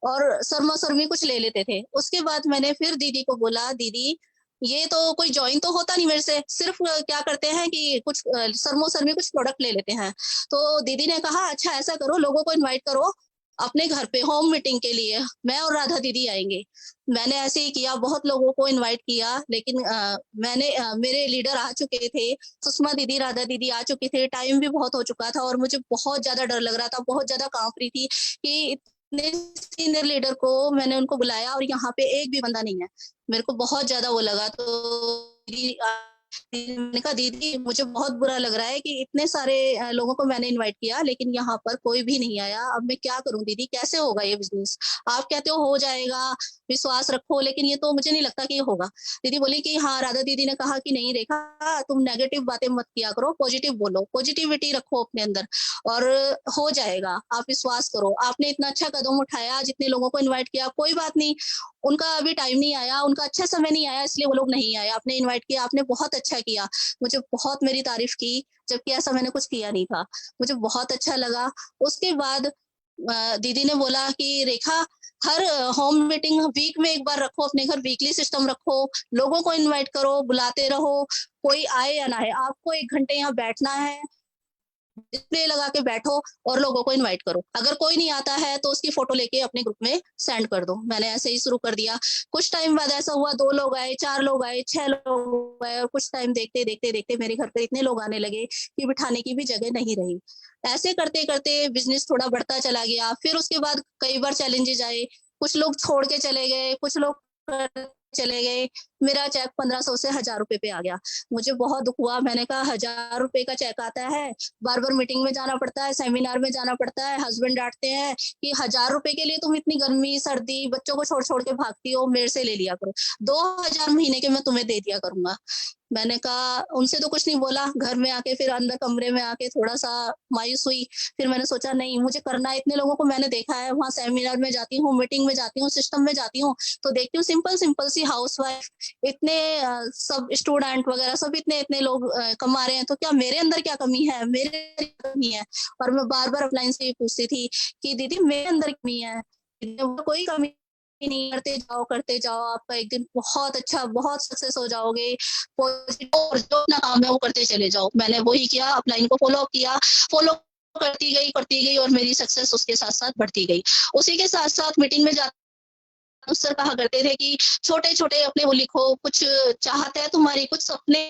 और शर्मा शर्मी कुछ ले लेते थे। उसके बाद मैंने फिर दीदी को बोला, दीदी ये तो कोई ज्वाइन तो होता नहीं मेरे से, सिर्फ क्या करते हैं कि कुछ शर्मो शर्मी कुछ प्रोडक्ट ले लेते हैं। तो दीदी ने कहा अच्छा ऐसा करो, लोगों को इनवाइट करो अपने घर पे होम मीटिंग के लिए, मैं और राधा दीदी आएंगे। मैंने ऐसे ही किया, बहुत लोगों को इनवाइट किया। लेकिन मेरे लीडर आ चुके थे, सुषमा दीदी राधा दीदी आ चुके थे, टाइम भी बहुत हो चुका था और मुझे बहुत ज्यादा डर लग रहा था, बहुत ज्यादा कांप रही थी कि सीनियर लीडर को मैंने उनको बुलाया और यहाँ पे एक भी बंदा नहीं है। मेरे को बहुत ज्यादा वो लगा। तो मैंने कहा दीदी मुझे बहुत बुरा लग रहा है कि इतने सारे लोगों को मैंने इनवाइट किया लेकिन यहाँ पर कोई भी नहीं आया, अब मैं क्या करूं दीदी, कैसे होगा ये बिजनेस? आप कहते हो जाएगा, विश्वास रखो, लेकिन ये तो मुझे नहीं लगता कि ये होगा। दीदी बोली कि हाँ, राधा दीदी ने कहा कि नहीं रेखा, तुम नेगेटिव बातें मत किया करो, पॉजिटिव बोलो, पॉजिटिविटी रखो अपने अंदर और हो जाएगा, आप विश्वास करो। आपने इतना अच्छा कदम उठाया, जितने लोगों को इन्वाइट किया, कोई बात नहीं, उनका अभी टाइम नहीं आया, उनका अच्छा समय नहीं आया, इसलिए वो लोग नहीं आए। आपने इनवाइट किया, आपने बहुत अच्छा किया, मुझे बहुत मेरी तारीफ की, जबकि ऐसा मैंने कुछ किया नहीं था। मुझे बहुत अच्छा लगा। उसके बाद दीदी ने बोला कि रेखा, हर होम मीटिंग वीक में एक बार रखो, अपने घर वीकली सिस्टम रखो, लोगों को इनवाइट करो, बुलाते रहो, कोई आए या ना आए, आपको 1 घंटे यहाँ बैठना है, डिस्प्ले लगा के बैठो और लोगों को इनवाइट करो। अगर कोई नहीं आता है तो उसकी फोटो लेके अपने ग्रुप में सेंड कर दो। मैंने ऐसे ही शुरू कर दिया। कुछ टाइम बाद ऐसा हुआ, 2 लोग आए, 4 लोग आए, 6 लोग आए और कुछ टाइम देखते देखते देखते मेरे घर पे इतने लोग आने लगे कि बिठाने की भी जगह नहीं रही। ऐसे करते करते बिजनेस थोड़ा बढ़ता चला गया। फिर उसके बाद कई बार चैलेंजेस आए, कुछ लोग छोड़ के चले गए, कुछ लोग चले गए। मेरा चेक 1500 से 1000 रुपए पे आ गया। मुझे बहुत दुख हुआ। मैंने कहा 1000 रुपए का चेक आता है, बार बार मीटिंग में जाना पड़ता है, सेमिनार में जाना पड़ता है, हस्बैंड डांटते हैं कि 1000 रुपए के लिए तुम इतनी गर्मी सर्दी बच्चों को छोड़ छोड़ के भागती हो, मेरे से ले लिया करो, 2000 महीने के मैं तुम्हें दे दिया करूंगा। मैंने कहा, उनसे तो कुछ नहीं बोला। घर में आके फिर अंदर कमरे में आके थोड़ा सा मायूस हुई। फिर मैंने सोचा नहीं, मुझे करना है। इतने लोगों को मैंने देखा है, वहां सेमिनार में जाती हूँ, मीटिंग में जाती हूँ, सिस्टम में जाती हूँ, तो देखती हूँ सिंपल सिंपल सी हाउसवाइफ, इतने सब स्टूडेंट वगैरह सब इतने इतने लोग कमा रहे हैं, तो क्या मेरे अंदर क्या कमी है, मेरे अंदर क्या कमी है? और मैं बार बार अपलाइन से ये पूछती थी कि दीदी मेरे अंदर कमी है, कोई कमी नहीं, करते जाओ, आपका एक दिन बहुत अच्छा, बहुत सक्सेस हो जाओगे, और जो अपना काम है वो करते चले जाओ। मैंने वही किया, अपलाइन को फॉलो किया, फॉलो करती गई और मेरी सक्सेस उसके साथ साथ बढ़ती गई। उसी के साथ साथ मीटिंग में जाते सर कहा करते थे कि छोटे छोटे अपने वो लिखो, कुछ चाहते हैं तुम्हारी, कुछ सपने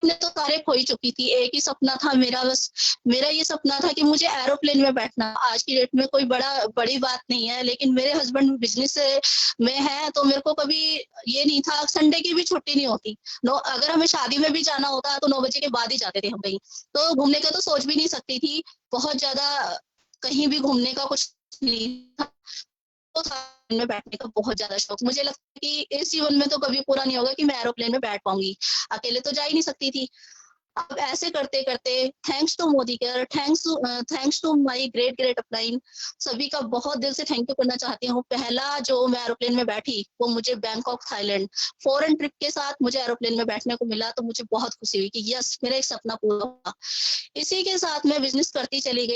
तो सारे खो ही चुकी थी। एक ही सपना था मेरा, बस मेरा ये सपना था कि मुझे एरोप्लेन में बैठना। आज की डेट में कोई बड़ी बात नहीं है, लेकिन मेरे हस्बैंड बिजनेस में है तो मेरे को कभी ये नहीं था, संडे की भी छुट्टी नहीं होती। अगर हमें शादी में भी जाना होता तो 9 बजे के बाद ही जाते थे हम कहीं, तो घूमने का तो सोच भी नहीं सकती थी। बहुत ज्यादा कहीं भी घूमने का कुछ नहीं था। तो में बैठने का बहुत ज्यादा शौक। मुझे लगता है कि इस जीवन में तो कभी पूरा नहीं होगा कि मैं एरोप्लेन में बैठ पाऊंगी, अकेले तो जा ही नहीं सकती थी। अब ऐसे करते करते thanks to Modi care, thanks to my great great upline, सभी का बहुत दिल से थैंक यू करना चाहती हूँ। पहला जो मैं एरोप्लेन में बैठी वो मुझे बैंकॉक थाईलैंड फॉरेन ट्रिप के साथ मुझे एरोप्लेन में बैठने को मिला, तो मुझे बहुत खुशी हुई कि यस, मेरा एक सपना पूरा हुआ। इसी के साथ मैं बिजनेस करती चली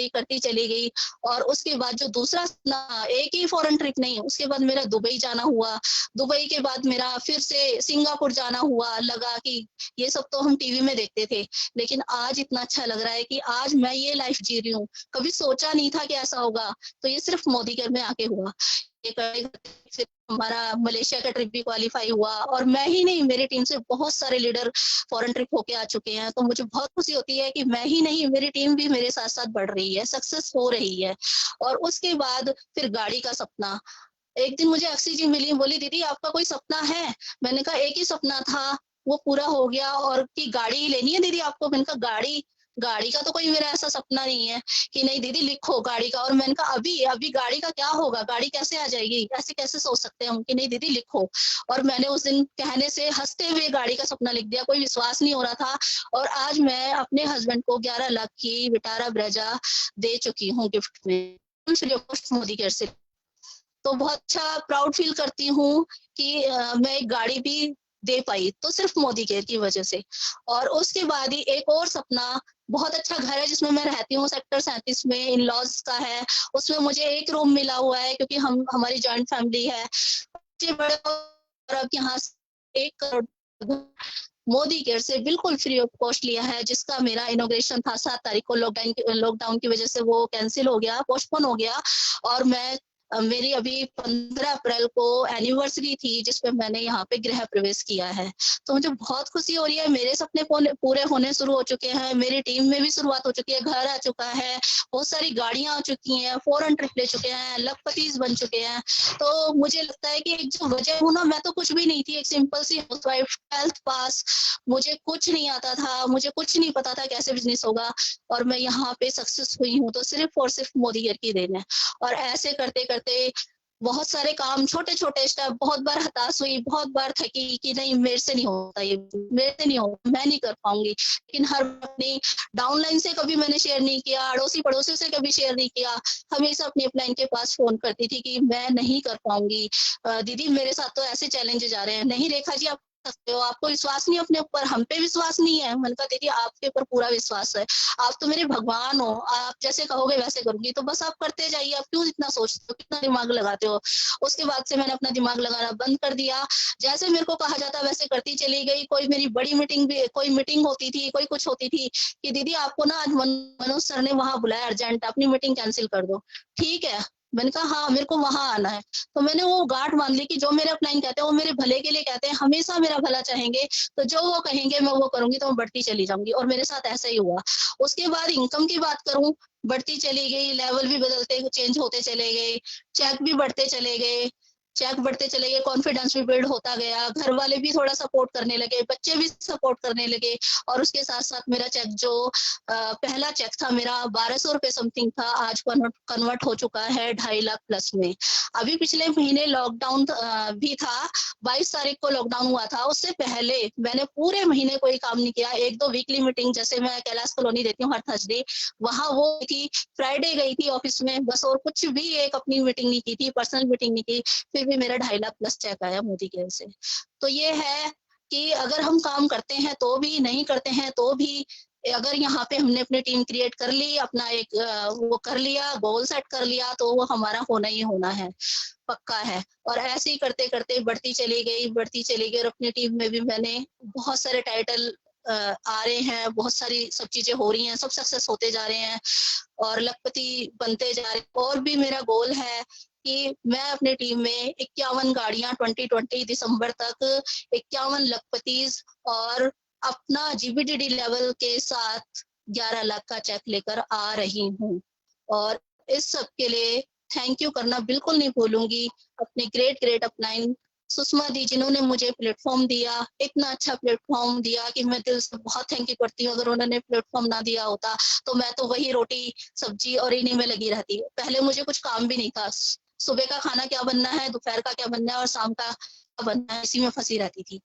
गई। और उसके बाद जो दूसरा सपना, एक ही फॉरेन ट्रिप नहीं, उसके बाद मेरा दुबई जाना हुआ। दुबई के बाद मेरा फिर से सिंगापुर जाना हुआ। लगा कि ये सब तो हम टीवी में देखते थे, लेकिन आज इतना अच्छा लग रहा है कि आज मैं ये लाइफ जी रही हूँ। कभी सोचा नहीं था कि ऐसा होगा, तो ये सिर्फ मोदी केयर में आके हुआ। फिर हमारा मलेशिया का ट्रिप भी क्वालिफाई हुआ, और मैं ही नहीं, मेरी टीम से बहुत सारे लीडर फॉरेन ट्रिप होके आ चुके हैं। तो मुझे बहुत खुशी होती है कि मैं ही नहीं, मेरी टीम भी मेरे साथ साथ बढ़ रही है, सक्सेस हो रही है। और उसके बाद फिर गाड़ी का सपना। एक दिन मुझे अक्षय जी मिली, बोली दीदी आपका कोई सपना है? मैंने कहा एक ही सपना था, वो पूरा हो गया। और कि गाड़ी लेनी है दीदी आपको? मैंने कहा गाड़ी का तो कोई मेरा ऐसा सपना नहीं है। कि नहीं दीदी लिखो गाड़ी का। और मैंने कहा अभी गाड़ी का क्या होगा, गाड़ी कैसे आ जाएगी, ऐसे कैसे सोच सकते हैं हम? कि नहीं दीदी लिखो। और मैंने उस दिन कहने से हंसते हुए गाड़ी का सपना लिख दिया, कोई विश्वास नहीं हो रहा था। और आज मैं अपने हस्बैंड को 11 लाख की विटारा ब्रेजा दे चुकी हूँ गिफ्ट में, मोदी केयर से। तो बहुत अच्छा प्राउड फील करती हूँ कि मैं एक गाड़ी भी दे पाई, तो सिर्फ मोदी केयर की वजह से। और उसके बाद ही एक और सपना, बहुत अच्छा घर है जिसमें मैं रहती हूँ, सेक्टर 37 में, इन लॉज का है। उसमें मुझे एक रूम मिला हुआ है, क्योंकि हमारी जॉइंट फैमिली है। बड़े और अब यहाँ 1 करोड़ मोदी केयर से बिल्कुल फ्री ऑफ कॉस्ट लिया है, जिसका मेरा इनॉग्रेशन था 7 तारीख को। लॉकडाउन की वजह से वो कैंसिल हो गया, पोस्टपोन हो गया। और मैं मेरी अभी 15 अप्रैल को एनिवर्सरी थी जिसपे मैंने यहाँ पे गृह प्रवेश किया है। तो मुझे बहुत खुशी हो रही है, मेरे सपने पूरे होने शुरू हो चुके हैं, मेरी टीम में भी शुरुआत हो चुकी है, घर आ चुका है, बहुत सारी गाड़ियां आ चुकी हैं, फॉरेन ट्रिप ले चुके हैं, लखपतिस बन चुके हैं। तो मुझे लगता है कि एक जो वजह हूँ ना, मैं तो कुछ भी नहीं थी, एक सिंपल सी हाउसवाइफ, 12th पास, मुझे कुछ नहीं आता था, मुझे कुछ नहीं पता था कैसे बिजनेस होगा, और मैं यहाँ पे सक्सेस हुई हूँ तो सिर्फ और सिर्फ मोदी यार की देन है। और ऐसे करते करते बहुत सारे काम, छोटे छोटे स्टेप, बहुत बार हताश हुई, बहुत बार थकी कि नहीं मेरे से नहीं होता, ये मेरे से नहीं होगा, मैं नहीं कर पाऊंगी। लेकिन हर अपनी डाउनलाइन से कभी मैंने शेयर नहीं किया, अड़ोसी पड़ोसी से कभी शेयर नहीं किया, हमेशा अपनी अपलाइन के पास फोन करती थी कि मैं नहीं कर पाऊंगी, दीदी मेरे साथ तो ऐसे चैलेंजेस आ रहे हैं, नहीं रेखा जी आप सकते हो, आपको विश्वास नहीं अपने ऊपर, हम पे विश्वास नहीं है। मैंने कहा दीदी आपके ऊपर पूरा विश्वास है, आप तो मेरे भगवान हो, आप जैसे कहोगे वैसे करूंगी, तो बस आप करते जाइए, आप क्यों इतना सोचते हो, कितना दिमाग लगाते हो। उसके बाद से मैंने अपना दिमाग लगाना बंद कर दिया, जैसे मेरे को कहा जाता वैसे करती चली गई। कोई मेरी बड़ी मीटिंग भी, कोई मीटिंग होती थी, कोई कुछ होती थी कि दीदी आपको ना आज मनोज सर ने वहां बुलाया अर्जेंट, अपनी मीटिंग कैंसिल कर दो। ठीक है, मैंने कहा हाँ मेरे को वहां आना है। तो मैंने वो गांठ मान ली कि जो मेरे अपलाइन कहते हैं वो मेरे भले के लिए कहते हैं, हमेशा मेरा भला चाहेंगे, तो जो वो कहेंगे मैं वो करूंगी, तो मैं बढ़ती चली जाऊंगी। और मेरे साथ ऐसा ही हुआ। उसके बाद इनकम की बात करूं, बढ़ती चली गई, लेवल भी बदलते चेंज होते चले गए, चेक भी बढ़ते चले गए, चेक बढ़ते चले गए, कॉन्फिडेंस भी बिल्ड होता गया, घर वाले भी थोड़ा सपोर्ट करने लगे, बच्चे भी सपोर्ट करने लगे। और उसके साथ साथ मेरा चेक जो पहला चेक था मेरा 1200 रुपए समथिंग था, आज कन्वर्ट हो चुका है 2.5 लाख प्लस में। अभी पिछले महीने लॉकडाउन भी था, 22 तारीख को लॉकडाउन हुआ था, उससे पहले मैंने पूरे महीने कोई काम नहीं किया। 1-2 वीकली मीटिंग, जैसे मैं कैलाश कॉलोनी देती हूँ हर थर्सडे, वहां वो थी, फ्राइडे गई थी ऑफिस में बस, और कुछ भी एक अपनी मीटिंग नहीं की थी, पर्सनल मीटिंग नहीं की, फिर भी मेरा 2.5 लाख प्लस चेक आया मोदी केयर से। तो ये है कि अगर हम काम करते हैं तो भी, नहीं करते हैं तो भी, अगर यहाँ पे हमने अपनी टीम क्रिएट कर ली, अपना एक वो कर लिया, गोल सेट कर लिया, तो वो हमारा होना ही होना है, पक्का है। और ऐसे ही करते करते बढ़ती चली गई, बढ़ती चली गई। और अपनी टीम में भी मैंने बहुत सारे टाइटल आ रहे हैं, बहुत सारी सब चीजें हो रही हैं, सब सक्सेस होते जा रहे हैं और लखपति बनते जा रहे हैं। और भी मेरा गोल है कि मैं अपनी टीम में 51 गाड़ियां 2020 दिसंबर तक, 51 लखपतिस और अपना जीबीडीडी लेवल के साथ 11 लाख का चेक लेकर आ रही हूँ। और इस सब के लिए थैंक यू करना बिल्कुल नहीं भूलूंगी अपने ग्रेट अपलाइन सुषमा दी, जिन्होंने मुझे प्लेटफॉर्म दिया, इतना अच्छा प्लेटफॉर्म दिया कि मैं दिल से बहुत थैंक यू करती हूँ। अगर उन्होंने प्लेटफॉर्म ना दिया होता तो मैं तो वही रोटी सब्जी और इन्हीं में लगी रहती। पहले मुझे कुछ काम भी नहीं था, सुबह का खाना क्या बनना है, दोपहर का क्या बनना है और शाम का क्या बनना है, इसी में फंसी रहती थी।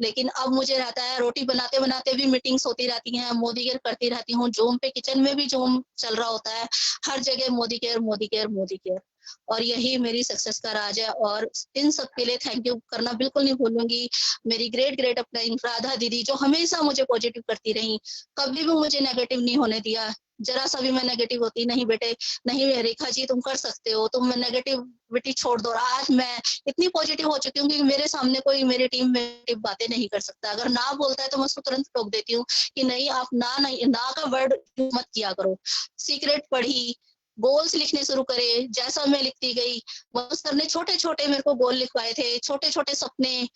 लेकिन अब मुझे रहता है, रोटी बनाते बनाते भी मीटिंग्स होती रहती हैं, मोदी केयर करती रहती हूँ, जूम पे किचन में भी जूम चल रहा होता है, हर जगह Modi care Modi care Modi care. और यही मेरी सक्सेस का राज है। और इन सब के लिए थैंक यू करना बिल्कुल नहीं भूलूंगी मेरी ग्रेट अपलाइन राधा दीदी, जो हमेशा मुझे पॉजिटिव करती रही, कभी भी मुझे नेगेटिव नहीं होने दिया। जरा सा भी मैं नेगेटिव होती, नहीं बेटे, नहीं रेखा जी तुम कर सकते हो, तुम नेगेटिविटी छोड़ दो। आज मैं इतनी पॉजिटिव हो चुकी हूँ कि मेरे सामने कोई मेरी टीम में बातें नहीं कर सकता। अगर ना बोलता है तो मैं उसको तुरंत टोक देती हूँ कि नहीं, आप ना का वर्ड मत किया करो। सीक्रेट पढ़ी, गोल्स लिखने शुरू करे, जैसा मैं लिखती गई। मनोज सर ने छोटे छोटे मेरे को गोल लिखवाए थे, छोटे छोटे सपने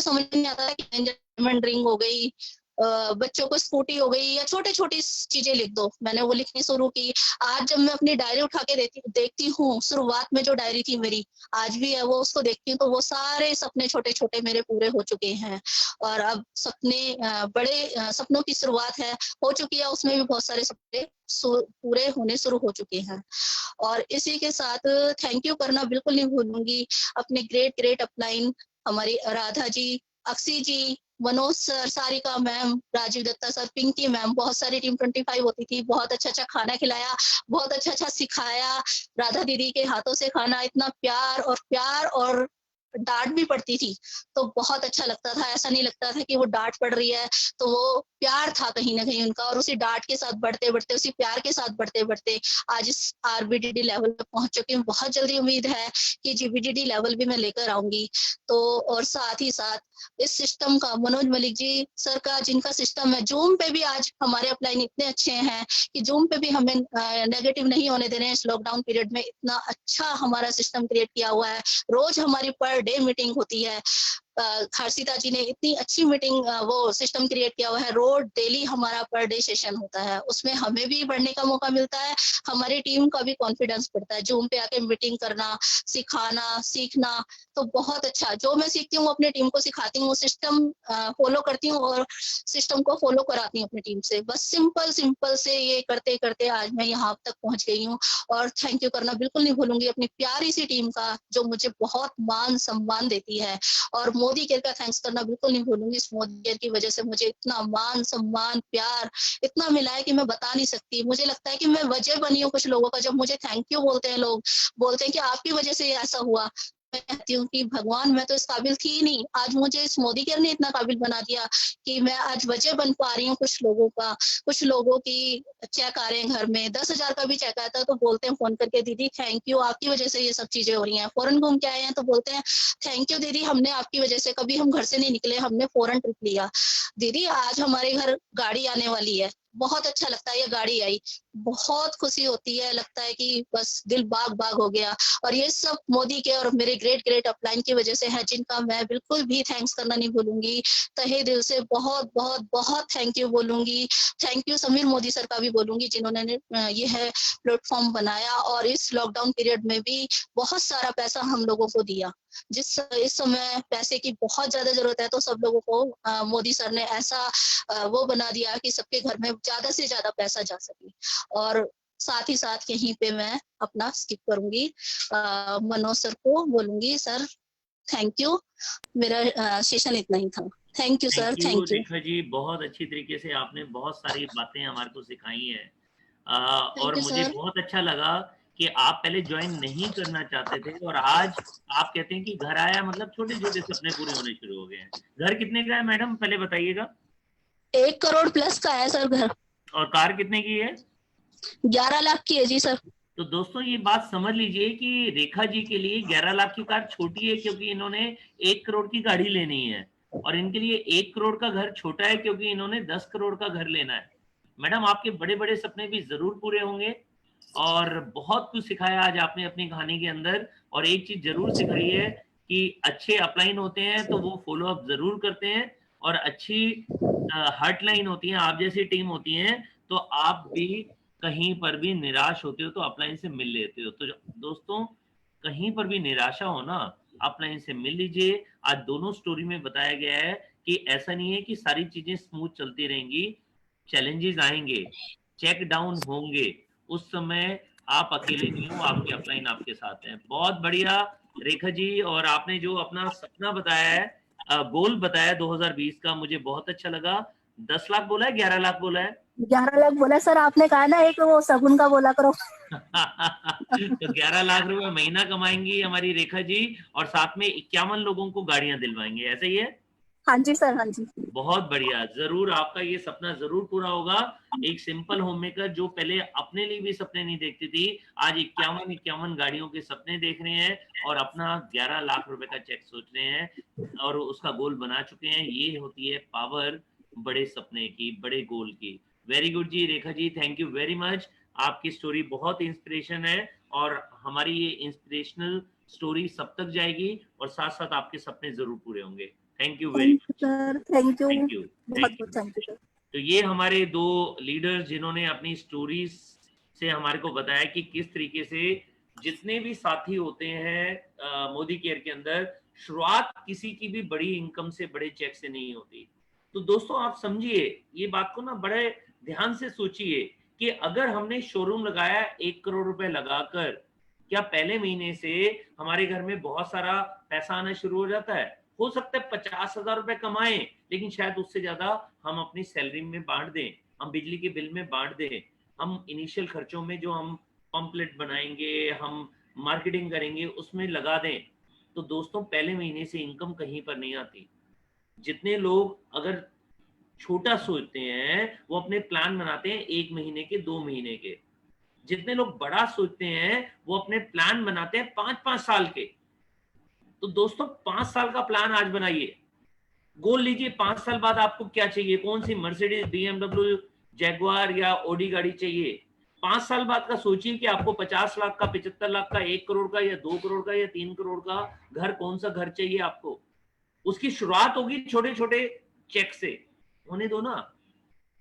समझ नहीं आता था कि एंजॉयमेंट ड्रिंक हो गई, बच्चों को स्कूटी हो गई, या छोटे छोटी चीजें लिख दो। मैंने वो लिखनी शुरू की। आज जब मैं अपनी डायरी उठा के देखती हूँ, शुरुआत में जो डायरी थी मेरी, आज भी है वो, उसको देखती हूँ तो वो सारे सपने छोटे छोटे मेरे पूरे हो चुके हैं। और अब सपने बड़े सपनों की शुरुआत है, हो चुकी है, उसमें भी बहुत सारे सपने पूरे होने शुरू हो चुके हैं। और इसी के साथ थैंक यू करना बिल्कुल नहीं भूलूंगी अपने ग्रेट अपलाइन, हमारी Radha ji, Akshi ji, Manoj sir, Sarika ma'am, Rajeev Datta sir, Pinky ma'am, बहुत सारी टीम 25 होती थी, बहुत अच्छा खाना खिलाया, बहुत अच्छा सिखाया। राधा दीदी के हाथों से खाना, इतना प्यार और डांट भी पड़ती थी तो बहुत अच्छा लगता था। ऐसा नहीं लगता था कि वो डांट पड़ रही है, तो वो प्यार था कहीं ना कहीं उनका, और उसी डांट के साथ बढ़ते बढ़ते, उसी प्यार के साथ बढ़ते बढ़ते आज इस RBDD लेवल पे पहुंच चुकी हूँ। बहुत जल्दी उम्मीद है कि GBDD लेवल भी मैं लेकर आऊंगी। तो और साथ ही साथ इस सिस्टम का मनोज मलिक जी सर का जिनका सिस्टम है, जूम पे भी आज हमारे अपलाइन इतने अच्छे हैं कि जूम पे भी हमें नेगेटिव नहीं होने दे रहे हैं। इस लॉकडाउन पीरियड में इतना अच्छा हमारा सिस्टम क्रिएट किया हुआ है। रोज हमारी पर डे मीटिंग होती है। हर्षिता जी ने इतनी अच्छी मीटिंग वो सिस्टम क्रिएट किया हुआ है। रोज डेली हमारा पर डे सेशन होता है, उसमें हमें भी बढ़ने का मौका मिलता है, हमारी टीम का भी कॉन्फिडेंस बढ़ता है। जूम पे आके मीटिंग करना, सिखाना, सीखना, तो बहुत अच्छा। जो मैं सीखती हूँ अपनी टीम को सिखाती हूँ, सिस्टम फॉलो करती हूँ और सिस्टम को फॉलो कराती हूँ अपनी टीम से। बस सिंपल सिंपल से ये करते करते आज मैं यहाँ तक पहुंच गई हूँ। और थैंक यू करना बिल्कुल नहीं भूलूंगी अपनी प्यारी सी टीम का, जो मुझे बहुत मान सम्मान देती है। और मोदी केयर का थैंक्स करना बिल्कुल नहीं भूलूंगी। इस मोदी केयर की वजह से मुझे इतना मान सम्मान प्यार इतना मिला है कि मैं बता नहीं सकती। मुझे लगता है कि मैं वजह बनी हूँ कुछ लोगों का। जब मुझे थैंक यू बोलते हैं लोग, बोलते हैं कि आपकी वजह से ये ऐसा हुआ, मैं कहती हूँ कि भगवान मैं तो इस काबिल थी ही नहीं, आज मुझे इस मोदी केयर ने इतना काबिल बना दिया कि मैं आज वजह बन पा रही हूँ कुछ लोगों का। कुछ लोगों की चेक आ रहे हैं घर में, 10,000 का भी चेक आता है तो बोलते हैं फोन करके, दीदी थैंक यू, आपकी वजह से ये सब चीजें हो रही हैं। फॉरेन घूम के आए हैं तो बोलते हैं थैंक यू दीदी, हमने आपकी वजह से, कभी हम घर से नहीं निकले, हमने फॉरेन ट्रिप लिया। दीदी आज हमारे घर गाड़ी आने वाली है, बहुत अच्छा लगता है। ये गाड़ी आई, बहुत खुशी होती है, लगता है कि बस दिल बाग बाग हो गया। और ये सब मोदी के और मेरे ग्रेट ग्रेट अपलाइन की वजह से है, जिनका मैं बिल्कुल भी थैंक्स करना नहीं भूलूंगी। तहे दिल से बहुत बहुत बहुत थैंक यू बोलूंगी। Thank you Sameer Modi sir का भी बोलूंगी, जिन्होंने ये है प्लेटफॉर्म बनाया और इस लॉकडाउन पीरियड में भी बहुत सारा पैसा हम लोगों को दिया। जिस इस समय पैसे की बहुत ज्यादा जरूरत है, तो सब लोगों को मोदी सर ने ऐसा वो बना दिया कि सबके घर में ज्यादा से ज्यादा पैसा जा सके। और साथ ही साथ यहीं पे मैं अपना स्किप करूंगी, मनोज सर को बोलूंगी सर थैंक यू। मेरा सेशन इतना ही था। Thank you sir, thank you thank you. Rekha ji, बहुत अच्छी तरीके से आपने बहुत सारी बातें हमारे को सिखाई है। थैंक और यू मुझे सर। बहुत अच्छा लगा कि आप पहले ज्वाइन नहीं करना चाहते थे और आज आप कहते हैं कि घर आया मतलब छोटे छोटे सपने पूरे होने शुरू हो गए हैं। घर कितने का है मैडम पहले बताइएगा? 1 करोड़ प्लस का है सर घर। और कार कितने की है? 11 लाख की है जी सर। तो दोस्तों ये बात समझ लीजिए कि रेखा जी के लिए 11 लाख की कार छोटी है क्योंकि इन्होंने 1 करोड़ की गाड़ी लेनी है, और इनके लिए 1 करोड़ का घर छोटा है क्योंकि इन्होंने 10 करोड़ का घर लेना है। मैडम आपके बड़े बड़े सपने भी जरूर पूरे होंगे। और बहुत कुछ सिखाया आज आपने अपनी कहानी के अंदर। और एक चीज जरूर सिखाई है कि अच्छे अपलाइन होते हैं तो वो फॉलो अप जरूर करते हैं, और अच्छी हॉटलाइन होती है, आप जैसी टीम होती है, तो आप भी कहीं पर भी निराश होते हो तो अपलाइन से मिल लेते हो। तो दोस्तों कहीं पर भी निराशा हो ना, अपलाइन से मिल लीजिए। आज दोनों स्टोरी में बताया गया है कि ऐसा नहीं है कि सारी चीजें स्मूथ चलती रहेंगी, चैलेंजेस आएंगे, चेक डाउन होंगे, उस समय आप अकेले नहीं हो, आपके अपलाइन आपके साथ हैं। बहुत बढ़िया रेखा जी। और आपने जो अपना सपना बताया है, गोल बताया 2020 का, मुझे बहुत अच्छा लगा। 10 लाख बोला है 11 लाख बोला है? 11 लाख बोला सर आपने, कहा ना एक वो सगुन का बोला करो। तो 11 लाख रुपए महीना कमाएंगी हमारी रेखा जी, और साथ में 51 लोगों को गाड़ियां दिलवाएंगे, ऐसा ही है? हाँ जी सर, हाँ जी। बहुत बढ़िया, जरूर आपका ये सपना जरूर पूरा होगा। एक सिंपल होम मेकर जो पहले अपने लिए भी सपने नहीं देखती थी, आज 51 गाड़ियों के सपने देख रहे हैं और अपना 11 लाख रुपए का चेक सोच रहे हैं और उसका गोल बना चुके हैं। ये होती है पावर बड़े सपने की, बड़े गोल की। Very good ji Rekha ji, thank you very much. आपकी स्टोरी बहुत इंस्पिरेशन है और हमारी ये इंस्पिरेशनल स्टोरी सब तक जाएगी और साथ साथ आपके सपने जरूर पूरे होंगे। Thank you very much sir, thank you, thank you बहुत थैंक यू। बहुत थैंक यू सर। तो ये हमारे दो लीडर्स जिन्होंने अपनी स्टोरीज से हमारे को बताया कि किस तरीके से जितने भी साथी होते हैं मोदी केयर के अंदर, शुरुआत किसी की भी बड़ी इनकम से, बड़े चेक से नहीं होती। तो दोस्तों आप समझिए ये बात को ना, बड़े ध्यान से सोचिए कि अगर हमने शोरूम लगाया 1 करोड़ रुपए लगाकर, क्या पहले महीने से हमारे घर में बहुत सारा पैसा आना शुरू हो जाता है? हो सकता है 50,000 रुपए कमाएं, लेकिन शायद उससे ज्यादा हम अपनी सैलरी में बांट दें, हम बिजली के बिल में बांट दें, हम इनिशियल खर्चों में जो हम पंपलेट बनाएंगे, हम मार्केटिंग करेंगे उसमें लगा दें। तो दोस्तों पहले महीने से इनकम कहीं पर नहीं आती। जितने लोग अगर छोटा सोचते हैं वो अपने प्लान बनाते हैं 1 महीने के, 2 महीने के। जितने लोग बड़ा सोचते हैं वो अपने प्लान बनाते हैं 5-5 साल के। तो दोस्तों 5 साल का प्लान आज बनाइए, गोल लीजिए 5 साल बाद आपको क्या चाहिए, कौन सी मर्सिडीज, BMW, जैगुआर या ऑडी गाड़ी चाहिए। 5 साल बाद का सोचिए कि आपको 50 लाख का, 75 लाख का, 1 करोड़ का या 2 करोड़ का या 3 करोड़ का घर, कौन सा घर चाहिए आपको। उसकी शुरुआत होगी छोटे छोटे चेक से, होने दो ना।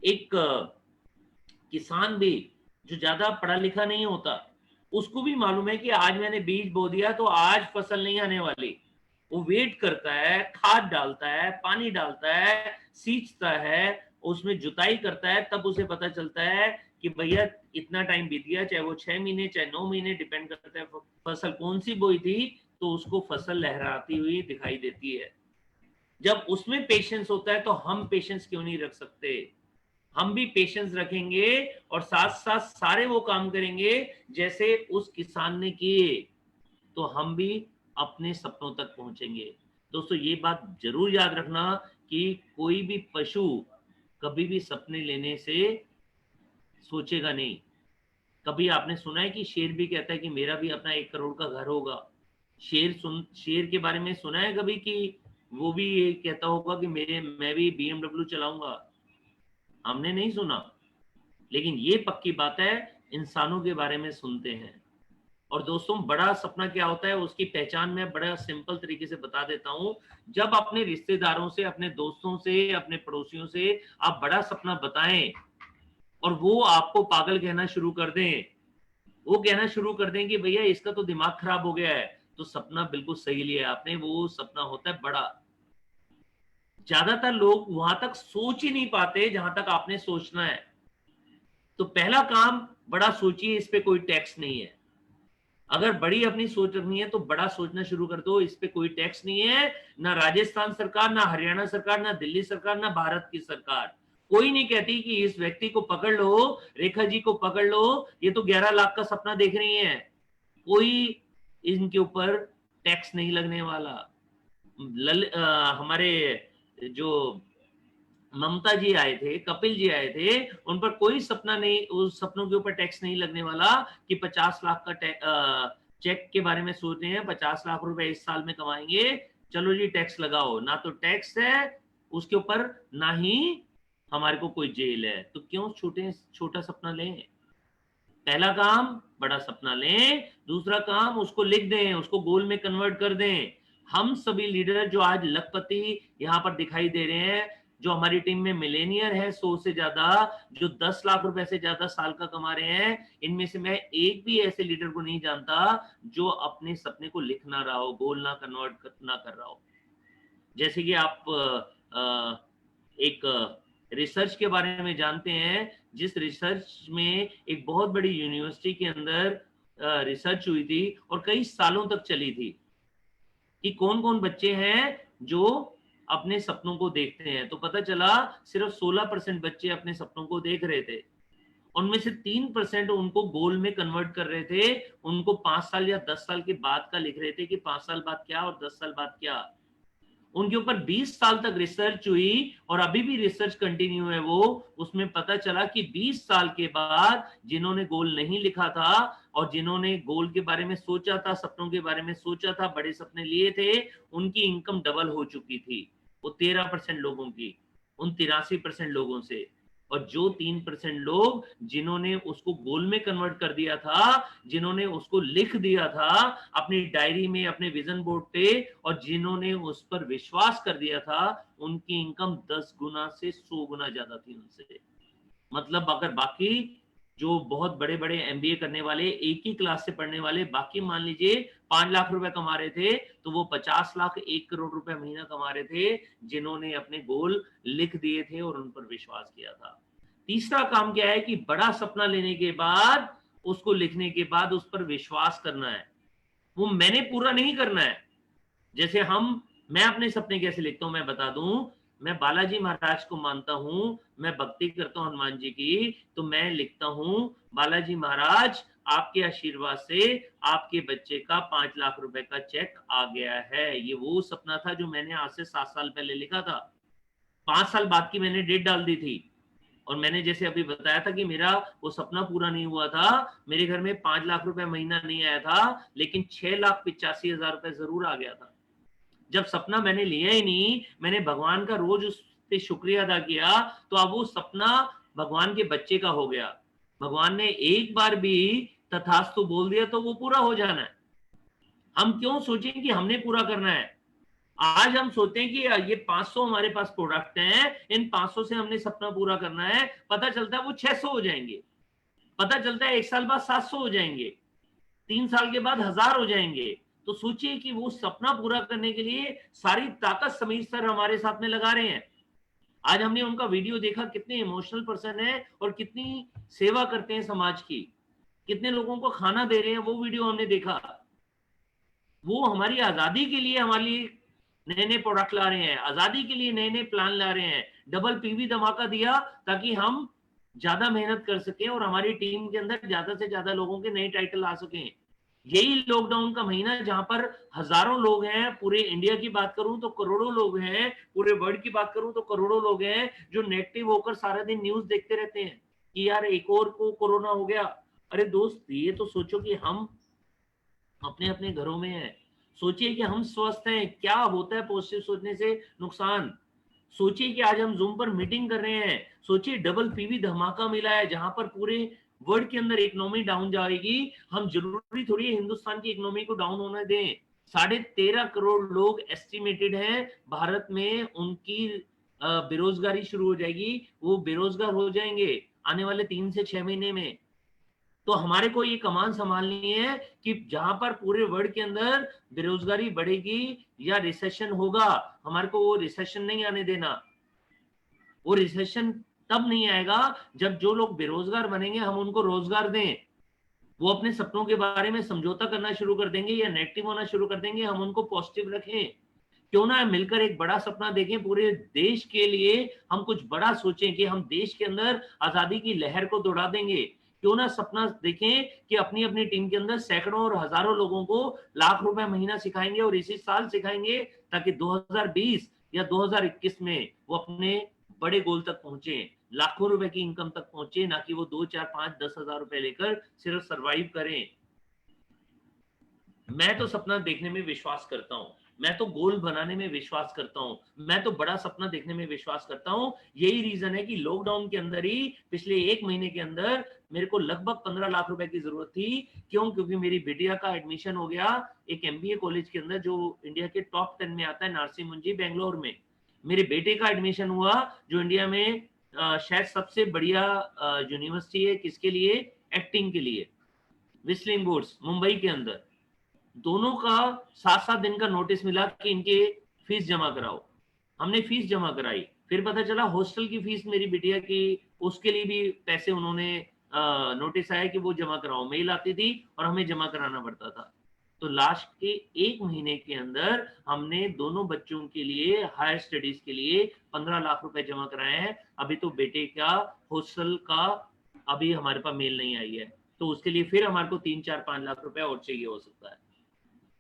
एक किसान भी जो ज्यादा पढ़ा लिखा नहीं होता, उसको भी मालूम है कि आज मैंने बीज बो दिया तो आज फसल नहीं आने वाली। वो वेट करता है, खाद डालता है, पानी डालता है, सींचता है, उसमें जुताई करता है, तब उसे पता चलता है कि भैया इतना टाइम बीत गया, चाहे वो 6 महीने चाहे 9 महीने, डिपेंड करता है फसल कौन सी बोई थी, तो उसको फसल लहराती हुई दिखाई देती है। जब उसमें पेशेंस होता है तो हम पेशेंस क्यों नहीं रख सकते। हम भी पेशेंस रखेंगे और साथ साथ सारे वो काम करेंगे जैसे उस किसान ने किए, तो हम भी अपने सपनों तक पहुंचेंगे। दोस्तों ये बात जरूर याद रखना कि कोई भी पशु कभी भी सपने लेने से सोचेगा नहीं। कभी आपने सुना है कि शेर भी कहता है कि मेरा भी अपना 1 करोड़ का घर होगा। शेर के बारे में सुना है कभी कि वो भी ये कहता होगा कि मैं भी BMW चलाऊंगा? हमने नहीं सुना। लेकिन ये पक्की बात है, इंसानों के बारे में सुनते हैं। और दोस्तों बड़ा सपना क्या होता है उसकी पहचान मैं बड़ा सिंपल तरीके से बता देता हूं। जब अपने रिश्तेदारों से, अपने दोस्तों से, अपने पड़ोसियों से आप बड़ा सपना बताएं और वो आपको पागल कहना शुरू कर दें, वो कहना शुरू कर दें कि भैया इसका तो दिमाग खराब हो गया है, तो सपना बिल्कुल सही लिया आपने, वो सपना होता है बड़ा। ज्यादातर लोग वहां तक सोच ही नहीं पाते जहां तक आपने सोचना है। तो पहला काम बड़ा सोचिए, इस पे कोई टैक्स नहीं है। अगर बड़ी अपनी सोच रखनी है तो बड़ा सोचना शुरू कर दो, इस पे कोई टैक्स नहीं है। ना राजस्थान सरकार, ना हरियाणा सरकार, ना दिल्ली सरकार, ना भारत की सरकार कोई नहीं कहती कि इस व्यक्ति को पकड़ लो, रेखा जी को पकड़ लो, ये तो 11 लाख का सपना देख रही है। कोई इनके ऊपर टैक्स नहीं लगने वाला। हमारे जो ममता जी आए थे, कपिल जी आए थे, उन पर कोई सपना नहीं, उस सपनों के ऊपर टैक्स नहीं लगने वाला कि 50 लाख का चेक के बारे में सोच रहे हैं, 50 लाख रुपए इस साल में कमाएंगे, चलो जी टैक्स लगाओ। ना तो टैक्स है उसके ऊपर, ना ही हमारे को कोई जेल है। तो क्यों छोटा सपना लें। पहला काम बड़ा सपना लें, दूसरा काम उसको लिख दें, उसको गोल में कन्वर्ट कर दें। हम सभी लीडर जो आज लखपति यहाँ पर दिखाई दे रहे हैं, जो हमारी टीम में मिलेनियर है 100 से ज्यादा, जो 10 लाख रुपए से ज्यादा साल का कमा रहे हैं, इनमें से मैं एक भी ऐसे लीडर को नहीं जानता जो अपने सपने को लिख ना रहा हो, गोल ना कन्वर्ट ना कर रहा हो। जैसे कि आप एक रिसर्च के बारे में जानते हैं, जिस रिसर्च में एक बहुत बड़ी यूनिवर्सिटी के अंदर रिसर्च हुई थी और कई सालों तक चली थी कि कौन कौन बच्चे हैं जो अपने सपनों को देखते हैं, तो पता चला सिर्फ 16% बच्चे अपने सपनों को देख रहे थे। उनमें से 3% उनको गोल में कन्वर्ट कर रहे थे, उनको 5 साल या 10 साल के बाद का लिख रहे थे कि 5 साल बाद क्या और 10 साल बाद क्या। उनके ऊपर 20 साल तक रिसर्च हुई और अभी भी रिसर्च कंटिन्यू है। वो उसमें पता चला कि 20 साल के बाद जिन्होंने गोल नहीं लिखा था और जिन्होंने गोल के बारे में सोचा था, सपनों के बारे में सोचा था, बड़े सपने लिए थे, उनकी इनकम डबल हो चुकी थी। वो 13% लोगों की उन 83% लोगों से। और जो 3% लोग जिन्होंने उसको गोल में कन्वर्ट कर दिया था, जिन्होंने उसको लिख दिया था अपनी डायरी में, अपने विजन बोर्ड पे, और जिन्होंने उस पर विश्वास कर दिया था, उनकी इनकम 10 गुना से 100 गुना ज्यादा थी उनसे। मतलब अगर बाकी जो बहुत बड़े बड़े MBA करने वाले, एक ही क्लास से पढ़ने वाले, बाकी मान लीजिए 5 लाख रुपए कमा रहे थे, तो वो 50 लाख 1 करोड़ रुपए महीना कमा रहे थे, जिन्होंने अपने गोल लिख दिए थे और उन पर विश्वास किया था। तीसरा काम क्या है कि बड़ा सपना लेने के बाद, उसको लिखने के बाद उस पर विश्वास करना है। वो मैंने पूरा नहीं करना है। जैसे मैं अपने सपने कैसे लिखता हूं मैं बता दूं। मैं बालाजी महाराज को मानता हूं, मैं भक्ति करता हूं हनुमान जी की, तो मैं लिखता हूं बालाजी महाराज आपके आशीर्वाद से आपके बच्चे का 5 लाख रुपए का चेक आ गया है। ये वो सपना था जो मैंने आज से 7 साल पहले लिखा था। 5 साल बाद की मैंने डेट डाल दी थी। और मैंने जैसे अभी बताया था कि मेरा वो सपना पूरा नहीं हुआ था। मेरे घर में 5 लाख रुपए महीना नहीं आया था, लेकिन 6,85,000 रुपए जरूर आ गया था। जब सपना मैंने लिया ही नहीं, मैंने भगवान का रोज उस पे शुक्रिया अदा किया, तो अब वो सपना भगवान के बच्चे का हो गया। भगवान ने एक बार भी तथास्तु बोल दिया तो वो पूरा हो जाना है। हम क्यों सोचें कि हमने पूरा करना है। आज हम सोचते हैं कि ये 500 हमारे पास प्रोडक्ट हैं, इन 500 से हमने सपना पूरा करना है। पता चलता है वो 600 हो जाएंगे, पता चलता है 1 साल बाद 700 हो जाएंगे, 3 साल के बाद 1000 हो जाएंगे। तो सोचिए कि वो सपना पूरा करने के लिए सारी ताकत समीर सर हमारे साथ में लगा रहे हैं। आज हमने उनका वीडियो देखा, कितने इमोशनल पर्सन है और कितनी सेवा करते हैं समाज की, कितने लोगों को खाना दे रहे हैं, वो वीडियो हमने देखा। वो हमारी आजादी के लिए हमारे लिए नए नए प्रोडक्ट ला रहे हैं, आजादी के लिए नए नए प्लान ला रहे हैं। डबल पीवी धमाका दिया ताकि हम ज्यादा मेहनत कर सकें और हमारी टीम के अंदर ज्यादा से ज्यादा लोगों के नए टाइटल आ सकें। यही लॉकडाउन का महीना जहां पर हजारों लोग हैं, पूरे इंडिया की बात करूं तो करोड़ों लोग हैं, पूरे वर्ल्ड की बात करूं तो करोड़ों लोग हैं जो नेगेटिव होकर सारा दिन न्यूज देखते रहते हैं कि यार एक और को कोरोना हो गया। अरे दोस्त, ये तो सोचो कि हम अपने अपने घरों में हैं। सोचिए कि हम स्वस्थ हैं, क्या होता है पॉजिटिव सोचने से नुकसान। सोचिए कि आज हम जूम पर मीटिंग कर रहे हैं, सोचिए डबल पीवी धमाका मिला है जहां पर पूरे वर्ल्ड के अंदर इकोनॉमी डाउन जाएगी। हम जरूरी थोड़ी है हिंदुस्तान की इकोनॉमी को डाउन होने दें। 13.5 करोड़ लोग एस्टिमेटेड हैं भारत में, उनकी बेरोजगारी शुरू हो जाएगी, वो बेरोजगार हो जाएंगे आने वाले 3 से 6 महीने में। तो हमारे को ये कमान संभालनी है कि जहां पर पूरे वर्ल्ड के अंदर बेरोजगारी बढ़ेगी या रिसेशन होगा, हमारे को वो रिसेशन नहीं आने देना। वो रिसेशन तब नहीं आएगा जब जो लोग बेरोजगार बनेंगे हम उनको रोजगार दें। वो अपने सपनों के बारे में समझौता करना शुरू कर देंगे या नेगेटिव होना शुरू कर देंगे, हम उनको पॉजिटिव रखें। क्यों ना मिलकर एक बड़ा सपना देखें पूरे देश के लिए, हम कुछ बड़ा सोचें कि हम देश के अंदर आजादी की लहर को दौड़ा देंगे। क्यों ना सपना देखें कि अपनी अपनी टीम के अंदर सैकड़ों और हजारों लोगों को लाख रुपए महीना सिखाएंगे और इसी साल सिखाएंगे ताकि 2020 या 2021 में वो अपने बड़े गोल तक पहुंचे, लाखों रुपए की इनकम तक पहुंचे, ना कि वो 2, 4, 5, 10 हजार रुपए लेकर सिर्फ सरवाइव करें। मैं तो सपना देखने में विश्वास करता हूं, मैं तो गोल बनाने में विश्वास करता हूं, मैं तो बड़ा सपना देखने में विश्वास करता हूं। यही रीजन है कि लॉकडाउन के अंदर ही पिछले 1 महीने के अंदर मेरे को लगभग 15 लाख रुपए की जरूरत थी। क्यों? क्योंकि मेरी बेटिया का एडमिशन हो गया एक MBA कॉलेज के अंदर जो इंडिया के टॉप 10 में आता है, नारसी मुंजी बेंगलोर में। मेरे बेटे का एडमिशन हुआ जो इंडिया में शायद सबसे बढ़िया यूनिवर्सिटी है, किसके लिए? एक्टिंग के लिए, विस्लिंग बोर्ड्स मुंबई के अंदर। दोनों का 7-7 दिन का नोटिस मिला कि इनके फीस जमा कराओ। हमने फीस जमा कराई, फिर पता चला हॉस्टल की फीस मेरी बिटिया की, उसके लिए भी पैसे उन्होंने नोटिस आया कि वो जमा कराओ, मेल आती थी और हमें जमा कराना पड़ता था। तो लास्ट के 1 महीने के अंदर हमने दोनों बच्चों के लिए हायर स्टडीज के लिए 15 लाख रुपए जमा कराए हैं। अभी तो बेटे का हॉस्टल का अभी हमारे पास मेल नहीं आई है, तो उसके लिए फिर हमारे को 3, 4, 5 लाख रुपए और चाहिए हो सकता है।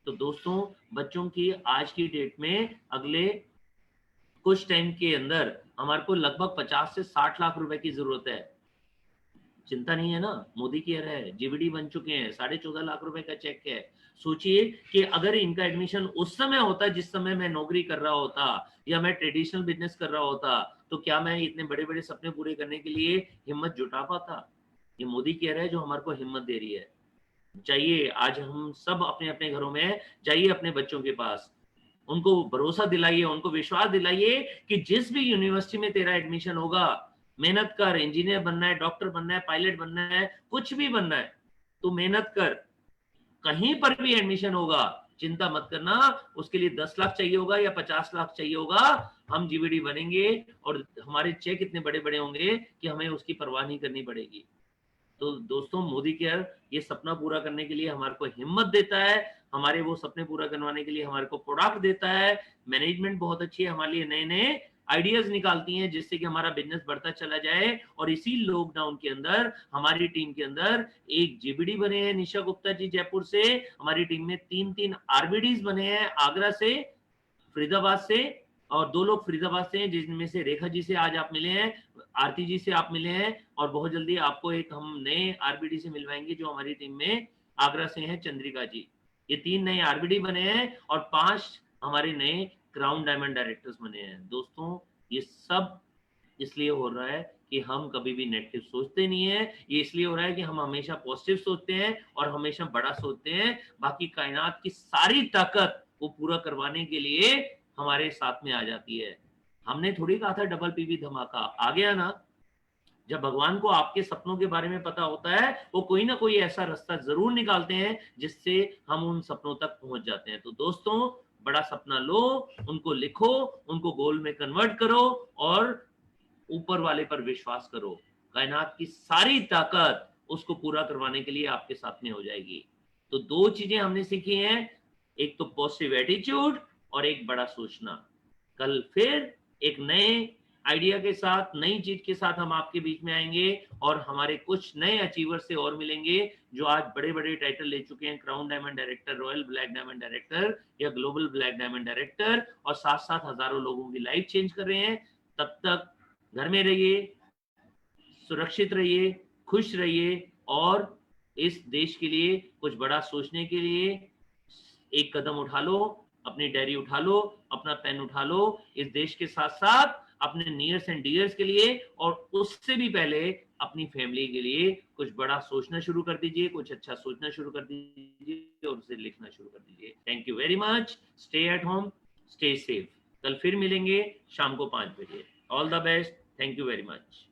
तो दोस्तों, बच्चों की आज की डेट में अगले कुछ टाइम के अंदर हमारे को लगभग 50 से 60 लाख रुपए की जरूरत है। चिंता नहीं है ना, मोदी केयर है, जीवीडी बन चुके हैं, 14.5 लाख रुपए का चेक है। सोचिए कि अगर इनका एडमिशन उस समय होता जिस समय मैं नौकरी कर रहा होता या मैं ट्रेडिशनल बिजनेस कर रहा होता, तो क्या मैं इतने बड़े बड़े सपने पूरे करने के लिए हिम्मत जुटा पाता? ये मोदी केयर है जो हमारे को हिम्मत दे रही है। जाइए, आज हम सब अपने अपने घरों में जाइए, अपने बच्चों के पास, उनको भरोसा दिलाइए, उनको विश्वास दिलाइए कि जिस भी यूनिवर्सिटी में तेरा एडमिशन होगा, मेहनत कर, इंजीनियर बनना है, डॉक्टर बनना है, पायलट बनना है, कुछ भी बनना है, तो मेहनत कर। कहीं पर भी एडमिशन होगा, चिंता मत करना, उसके लिए 10 लाख चाहिए होगा या 50 लाख चाहिए होगा, हम जीवीडी बनेंगे और हमारे चेक इतने बड़े बड़े होंगे कि हमें उसकी परवाह नहीं करनी पड़ेगी। तो दोस्तों, मोदी केयर ये सपना पूरा करने के लिए हमारे को हिम्मत देता है, हमारे वो सपने पूरा करवाने के लिए हमारे को प्रोडक्ट देता है। मैनेजमेंट बहुत अच्छी है हमारे लिए, नए नए आइडियाज निकालती हैं जिससे कि हमारा बिजनेस बढ़ता चला जाए। और इसी लॉकडाउन के अंदर हमारी टीम के अंदर एक जीबीडी बने हैं निशा गुप्ता जी जयपुर से, हमारी टीम में 3 आरबीडीज बने हैं आगरा से, फरीदाबाद से, और 2 लोग फरीदाबाद से हैं जिनमें से रेखा जी से आज आप मिले हैं, आरती जी से आप मिले हैं, और बहुत जल्दी आपको एक हम नए आरबीडी से मिलवाएंगे जो हमारी टीम में आगरा से हैं, चंद्रिका जी। ये 3 नए आरबीडी बने हैं और 5 हमारे नए क्राउन डायमंड डायरेक्टर्स बने हैं। दोस्तों ये सब इसलिए हो रहा है कि हम कभी भी नेगेटिव सोचते नहीं है, ये इसलिए हो रहा है कि हम हमेशा पॉजिटिव सोचते हैं और हमेशा बड़ा सोचते हैं। बाकी कायनात की सारी ताकत वो पूरा करवाने के लिए हमारे साथ में आ जाती है। हमने थोड़ी कहा था डबल पीवी धमाका, आ गया ना। जब भगवान को आपके सपनों के बारे में पता होता है वो कोई ना कोई ऐसा रास्ता जरूर निकालते हैं जिससे हम उन सपनों तक पहुंच जाते हैं। तो दोस्तों बड़ा सपना लो, उनको लिखो, उनको गोल में कन्वर्ट करो और ऊपर वाले पर विश्वास करो। कायनात की सारी ताकत उसको पूरा करवाने के लिए आपके साथ में हो जाएगी। तो 2 चीजें हमने सीखी हैं, एक तो पॉजिटिव एटीट्यूड और एक बड़ा सोचना। कल फिर एक नए आइडिया के साथ, नई चीज के साथ हम आपके बीच में आएंगे और हमारे कुछ नए अचीवर से और मिलेंगे जो आज बड़े बड़े टाइटल ले चुके हैं, crown diamond director, royal black diamond director या ग्लोबल ब्लैक डायमंड डायरेक्टर, और साथ साथ हजारों लोगों की लाइफ चेंज कर रहे हैं। तब तक घर में रहिए, सुरक्षित रहिए, खुश रहिए और इस देश के लिए कुछ बड़ा सोचने के लिए एक कदम उठा लो, अपनी डायरी उठा लो, अपना पेन उठा लो, इस देश के साथ साथ अपने नियर्स एंड डियर्स के लिए और उससे भी पहले अपनी फैमिली के लिए कुछ बड़ा सोचना शुरू कर दीजिए, कुछ अच्छा सोचना शुरू कर दीजिए और उसे लिखना शुरू कर दीजिए। Thank you very much. Stay at home, stay safe. कल फिर मिलेंगे शाम को 5 बजे। All the best. Thank you very much.